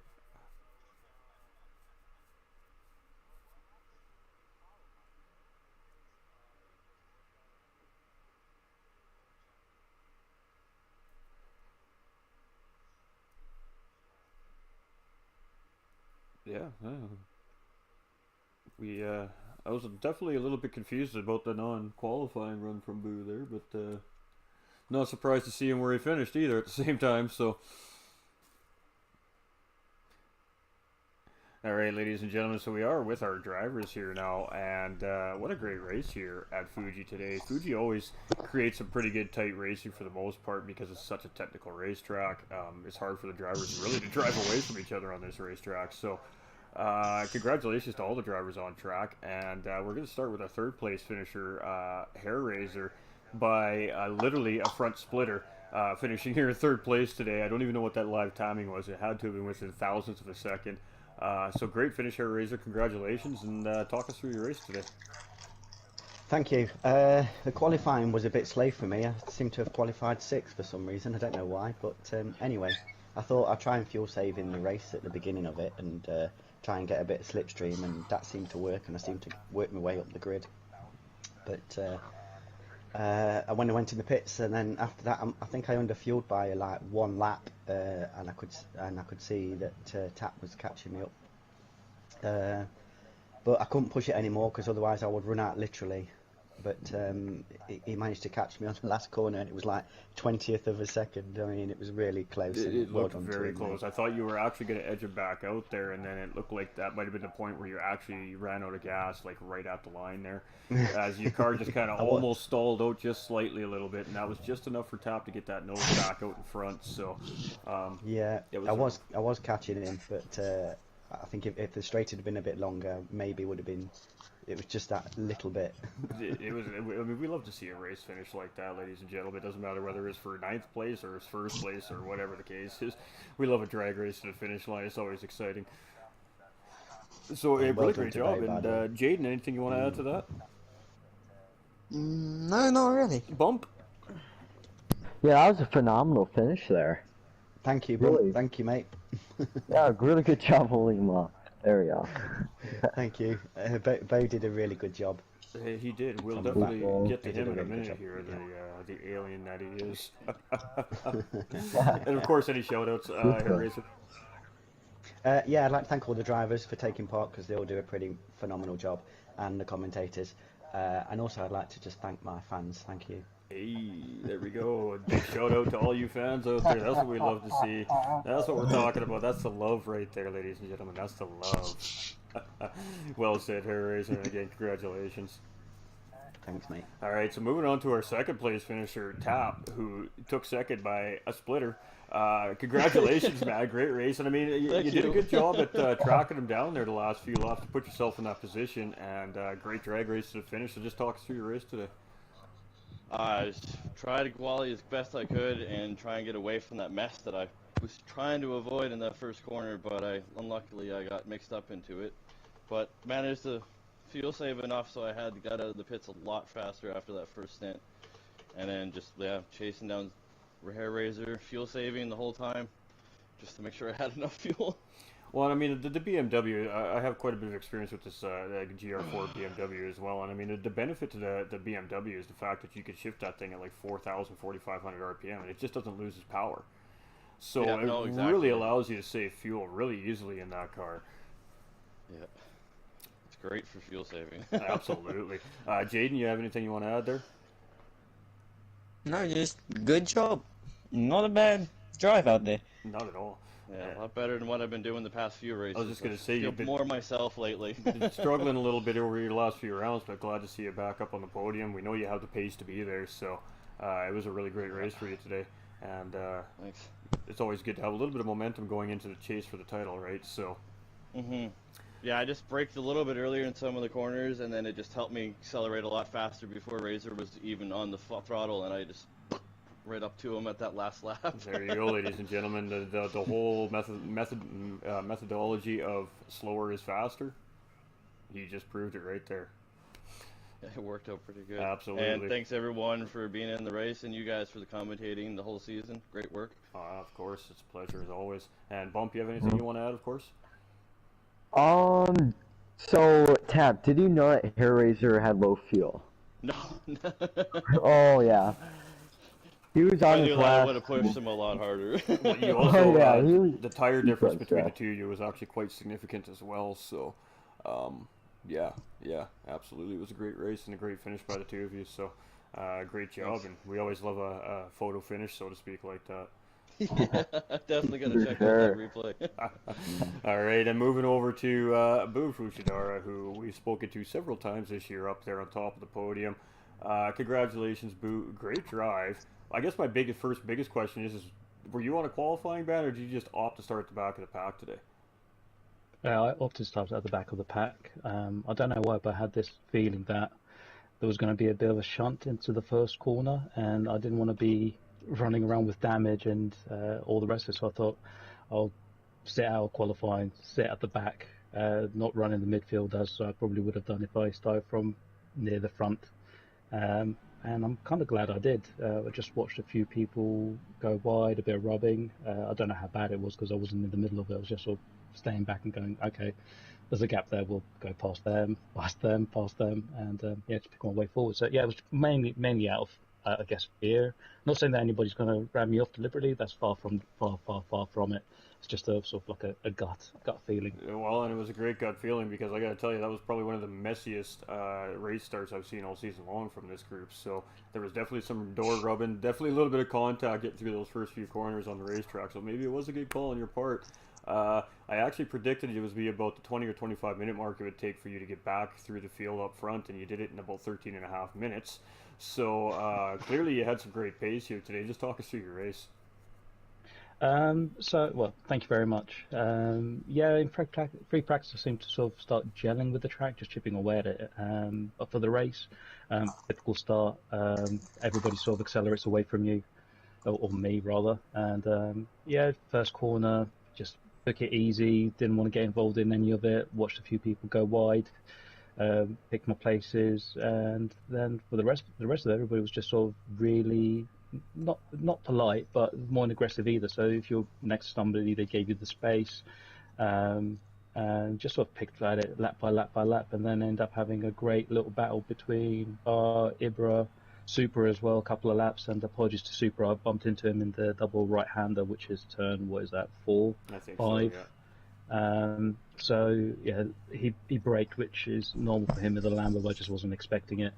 S1: Yeah, I was definitely a little bit confused about the non-qualifying run from Boo there, but not surprised to see him where he finished either at the same time. So, all right, ladies and gentlemen, so we are with our drivers here now, and what a great race here at Fuji today. Fuji always creates some pretty good tight racing for the most part because it's such a technical racetrack. It's hard for the drivers really to drive away from each other on this racetrack. So, congratulations to all the drivers on track, and we're going to start with our 3rd place finisher, Hair Razor, by literally a front splitter. Finishing here in 3rd place today. I don't even know what that live timing was. It had to have been within thousandths of a second. So great finish, Hair Razor. Congratulations, and talk us through your race today.
S4: Thank you. The qualifying was a bit slow for me. I seem to have qualified 6th for some reason. I don't know why, but anyway, I thought I'd try and fuel save in the race at the beginning of it and try and get a bit of slipstream, and that seemed to work, and I seemed to work my way up the grid. But when I went in the pits, and then after that, I think I underfueled by like 1 lap, and I could see that Tap was catching me up. But I couldn't push it anymore because otherwise I would run out literally but he managed to catch me on the last corner, and it was like 20th of a second. I mean, it was really close.
S1: It
S4: well
S1: looked
S4: done to
S1: very
S4: him,
S1: close.
S4: mate.
S1: I thought you were actually going to edge it back out there, and then it looked like that might have been the point where you actually ran out of gas, like right at the line there, as your car just kind of
S4: I was.
S1: almost stalled out just slightly a little bit, and that was just enough for Tap to get that nose back out in front. So,
S4: Yeah,
S1: it was.
S4: I was catching him, but I think if the straight had been a bit longer, maybe it would have been. It was just that little bit.
S1: It was. I mean, we love to see a race finish like that, ladies and gentlemen. It doesn't matter whether it's for ninth place or it's first place or whatever the case is. We love a drag race to the finish line. It's always exciting. So, a
S4: Well
S1: really
S4: done
S1: great
S4: to
S1: job.
S4: Dave,
S1: And
S4: Adam.
S1: Jaden, anything you want to add to that?
S2: No, not really.
S1: Bump.
S3: Yeah, that was a phenomenal finish there.
S4: Thank you,
S3: Really?
S4: Bump. Thank you, mate.
S3: Yeah, really good job holding him up. There we go.
S4: Thank you. Bo did a really good job.
S1: He did. We'll
S4: On the
S1: definitely
S3: back.
S1: get to
S4: He did
S1: him
S4: a
S1: in a
S4: really good
S1: minute
S4: job,
S1: here, the alien that he is. And of course, any shout-outs, Hellraiser?
S4: Yeah, I'd like to thank all the drivers for taking part because they all do a pretty phenomenal job, and the commentators. And also, I'd like to just thank my fans. Thank you.
S1: Hey, there we go. A big shout-out to all you fans out there. That's what we love to see. That's what we're talking about. That's the love right there, ladies and gentlemen. That's the love. Well said, Hellraiser, and again, congratulations.
S4: Thanks, mate.
S1: All right, so moving on to our second place finisher, Tap, who took second by a splitter. Congratulations, man. Great race. And I mean, you did a good job at tracking him down there the last few laps to put yourself in that position. And great drag race to the finish. So just talk us through your race today.
S5: I just tried to quality as best I could and try and get away from that mess that I was trying to avoid in that first corner, but unluckily I got mixed up into it. But managed to fuel save enough so I got out of the pits a lot faster after that first stint. And then just, chasing down Hair Razor, fuel saving the whole time, just to make sure I had enough fuel.
S1: Well, I mean, the BMW, I have quite a bit of experience with this GR4 BMW as well. And I mean, the benefit to the BMW is the fact that you can shift that thing at like 4,000, 4,500 RPM, and it just doesn't lose its power. So
S5: Yeah,
S1: it
S5: no, exactly.
S1: really allows you to save fuel really easily in that car.
S5: Yeah. It's great for fuel saving.
S1: Absolutely. Jaden, you have anything you want to add there?
S2: No, just good job. Not a bad drive out there.
S1: Not at all.
S5: Yeah, a lot better than what I've been doing the past few races.
S1: I was just going to say,
S5: feel
S1: you've been
S5: more myself lately.
S1: struggling a little bit over your last few rounds, but glad to see you back up on the podium. We know you have the pace to be there, so it was a really great race for you today. And
S5: Thanks.
S1: it's always good to have a little bit of momentum going into the chase for the title, right? So.
S5: Yeah, I just braked a little bit earlier in some of the corners, and then it just helped me accelerate a lot faster before Razor was even on the throttle, and I just right up to him at that last lap.
S1: There you go, ladies and gentlemen. The whole methodology of slower is faster. He just proved it right there.
S5: It worked out pretty good.
S1: Absolutely.
S5: And thanks everyone for being in the race, and you guys for the commentating the whole season. Great work.
S1: Of course, it's a pleasure as always. And Bump, you have anything you want to add? Of course.
S3: So, Tab, did you know that Hair Razor had low fuel?
S5: No.
S3: Oh, yeah. He was
S5: I
S3: on his
S5: knew that I
S3: last...
S5: would have pushed him a lot harder.
S1: Well, you also,
S3: yeah, he was-
S1: the tire difference
S3: was,
S1: between
S3: yeah.
S1: the two of you was actually quite significant as well. So, yeah, absolutely. It was a great race and a great finish by the two of you. So, great job. And we always love a photo finish, so to speak, like that.
S5: Yeah, definitely gonna check out
S3: Sure.
S5: that replay.
S1: All right, and moving over to Boo Fushidara, who we've spoken to several times this year up there on top of the podium. Congratulations, Boo. Great drive. I guess my biggest question is were you on a qualifying ban, or did you just opt to start at the back of the pack today?
S6: I opted to start at the back of the pack. I don't know why, but I had this feeling that there was going to be a bit of a shunt into the first corner, and I didn't want to be running around with damage and all the rest of it. So I thought I'll sit out qualifying, sit at the back, not run in the midfield as I probably would have done if I started from near the front. And I'm kind of glad I did. I just watched a few people go wide, a bit of rubbing. I don't know how bad it was because I wasn't in the middle of it. I was just sort of staying back and going, okay, there's a gap there. We'll go past them, and just pick my way forward. So yeah, it was mainly out I guess, fear. Not saying that anybody's going to ram me off deliberately. That's far from it. It's just a sort of like a gut feeling.
S1: Well, and it was a great gut feeling because I got to tell you, that was probably one of the messiest race starts I've seen all season long from this group. So there was definitely some door rubbing, definitely a little bit of contact getting through those first few corners on the racetrack. So maybe it was a good call on your part. I actually predicted it was be about the 20 or 25 minute mark it would take for you to get back through the field up front, and you did it in about 13 and a half minutes. So clearly you had some great pace here today. Just talk us through your race.
S6: Well, thank you very much. Yeah, in free practice, I seemed to sort of start gelling with the track, just chipping away at it. But for the race, typical start, everybody sort of accelerates away from you, or me rather. And yeah, first corner, just took it easy, didn't want to get involved in any of it, watched a few people go wide, picked my places, and then for the rest of it, everybody was just sort of really not polite, but more aggressive either. So if you're next to somebody, they gave you the space, and just sort of picked at it lap by lap by lap, and then end up having a great little battle between Ibra, Super as well, a couple of laps. And apologies to Super, I bumped into him in the double right-hander, which is turn, what is that, 4,
S1: I think
S6: 5.
S1: so, yeah.
S6: So yeah, he braked, which is normal for him with a Lambo. I just wasn't expecting it.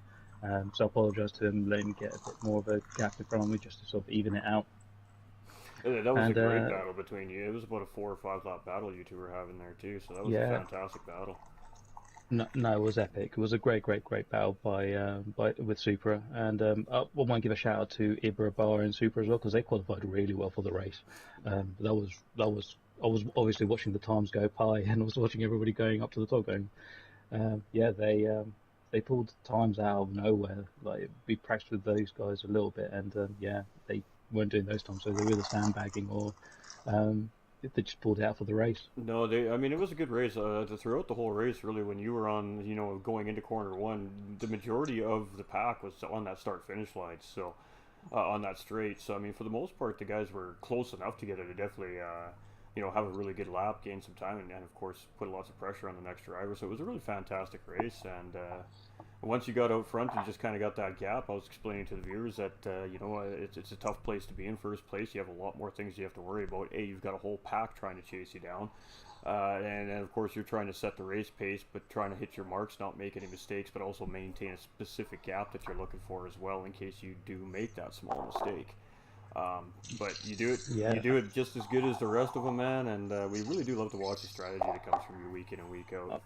S6: So I apologise to him, letting him get a bit more of a gap in front of me just to sort of even it out.
S1: Yeah, that was a great battle between you. It was about a 4 or 5 lap battle you two were having there too. So that was a fantastic battle.
S6: No, it was epic. It was a great battle with Supra, and I want to give a shout out to Ibra, Bar, and Supra as well, because they qualified really well for the race. That was I was obviously watching the times go by, and I was watching everybody going up to the top, going, yeah, they pulled times out of nowhere. Like, we practiced with those guys a little bit, and yeah, they weren't doing those times, so they were either sandbagging or they just pulled it out for the race.
S1: No, I mean, it was a good race. Throughout the whole race, really, when you were on, going into corner one, the majority of the pack was on that start-finish line, so on that straight. So, I mean, for the most part, the guys were close enough together to definitely, have a really good lap, gain some time, and of course, put lots of pressure on the next driver. So it was a really fantastic race, and once you got out front and just kind of got that gap, I was explaining to the viewers that, it's a tough place to be in first place. You have a lot more things you have to worry about. You've got a whole pack trying to chase you down. And of course, you're trying to set the race pace, but trying to hit your marks, not make any mistakes, but also maintain a specific gap that you're looking for as well in case you do make that small mistake. But you do it just as good as the rest of them, man, and we really do love to watch the strategy that comes from you week in and week out.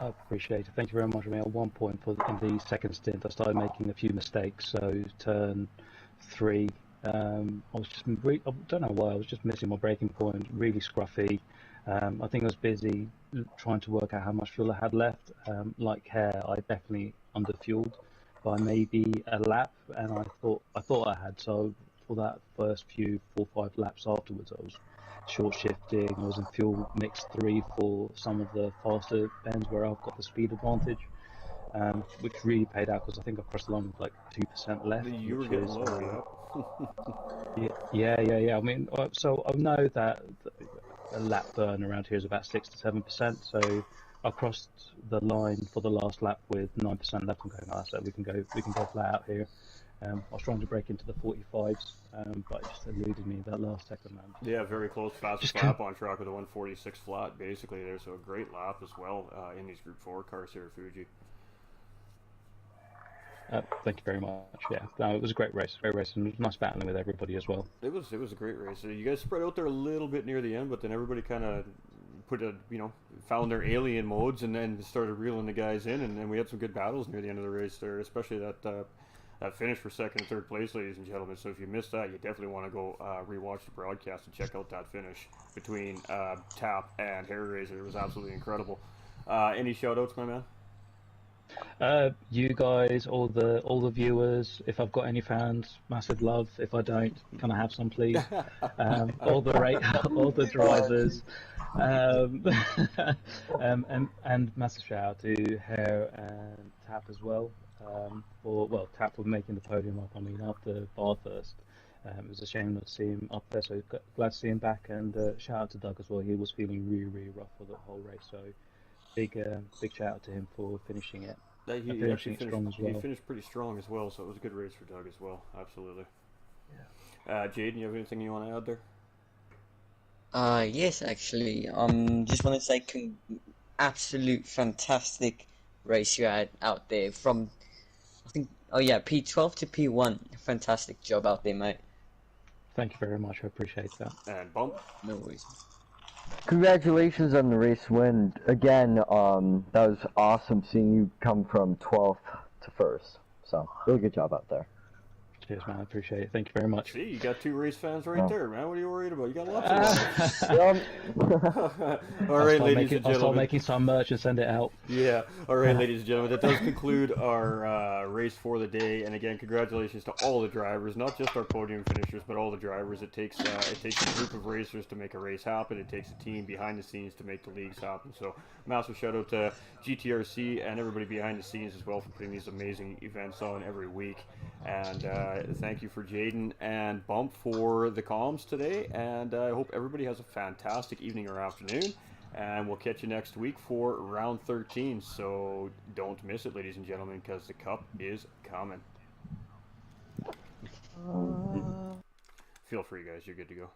S6: I appreciate it. Thank you very much. I mean, at one point in the second stint, I started making a few mistakes. So turn 3, I was just I don't know why, I was just missing my braking point, really scruffy. I think I was busy trying to work out how much fuel I had left. Like Hare, I definitely underfueled by maybe a lap, and I thought I had. So for that first few 4-5 laps afterwards, I was short shifting. I was in fuel mix 3 for some of the faster bends where I've got the speed advantage, which really paid out because I think I crossed the line with like 2% left.
S1: You were getting low,
S6: yeah. I mean, so I know that a lap burn around here is about 6 to 7%. So I crossed the line for the last lap with 9% left. I'm going, so we can go flat out here. I was trying to break into the 45s, but it just eluded me that last second, man.
S1: Yeah, very close, fastest lap on track with a 146 flat, basically there. So a great lap as well in these Group 4 cars here at Fuji.
S6: Thank you very much. Yeah, no, it was a great race, and it was nice battling with everybody as well.
S1: It was a great race. You guys spread out there a little bit near the end, but then everybody kind of found their alien modes and then started reeling the guys in, and then we had some good battles near the end of the race there, especially that finish for second and third place, ladies and gentlemen. So if you missed that, you definitely want to go rewatch the broadcast and check out that finish between Tap and Hair Razor. It was absolutely incredible. Any shout outs, my man?
S6: You guys, all the viewers, if I've got any fans, massive love. If I don't, can I have some, please? All the drivers, and massive shout out to Hair and Tap as well. Tap for making the podium up. I mean, after Bar first, it was a shame not to see him up there. So glad to see him back, and shout out to Doug as well. He was feeling really rough for the whole race. So big shout out to him for finishing it.
S1: He
S6: finishing
S1: actually finished,
S6: strong as well.
S1: he finished pretty strong as well, so it was a good race for Doug as well. Absolutely. Jaden, you have anything you want to add there?
S2: Yes, actually. Just want to say, absolute fantastic race you had out there from, I think, oh yeah, P12 to P1. Fantastic job out there, mate.
S6: Thank you very much. I appreciate that.
S1: And Bump?
S2: No worries.
S3: Congratulations on the race win. Again, that was awesome seeing you come from 12th to 1st. So, really good job out there.
S6: Cheers, man. I appreciate it. Thank you very much.
S1: See, you got 2 race fans right
S3: Oh.
S1: there, man. What are you worried about? You got lots of love. All right, ladies and
S6: I'll start
S1: gentlemen.
S6: making some merch and send it out.
S1: Yeah. All right, ladies and gentlemen. That does conclude our race for the day. And again, congratulations to all the drivers, not just our podium finishers, but all the drivers. It takes a group of racers to make a race happen. It takes a team behind the scenes to make the leagues happen. So, massive shout out to GTRC and everybody behind the scenes as well for putting these amazing events on every week. And thank you for Jaden and Bump for the comms today. And I hope everybody has a fantastic evening or afternoon. And we'll catch you next week for round 13. So don't miss it, ladies and gentlemen, because the cup is coming. Feel free, guys. You're good to go.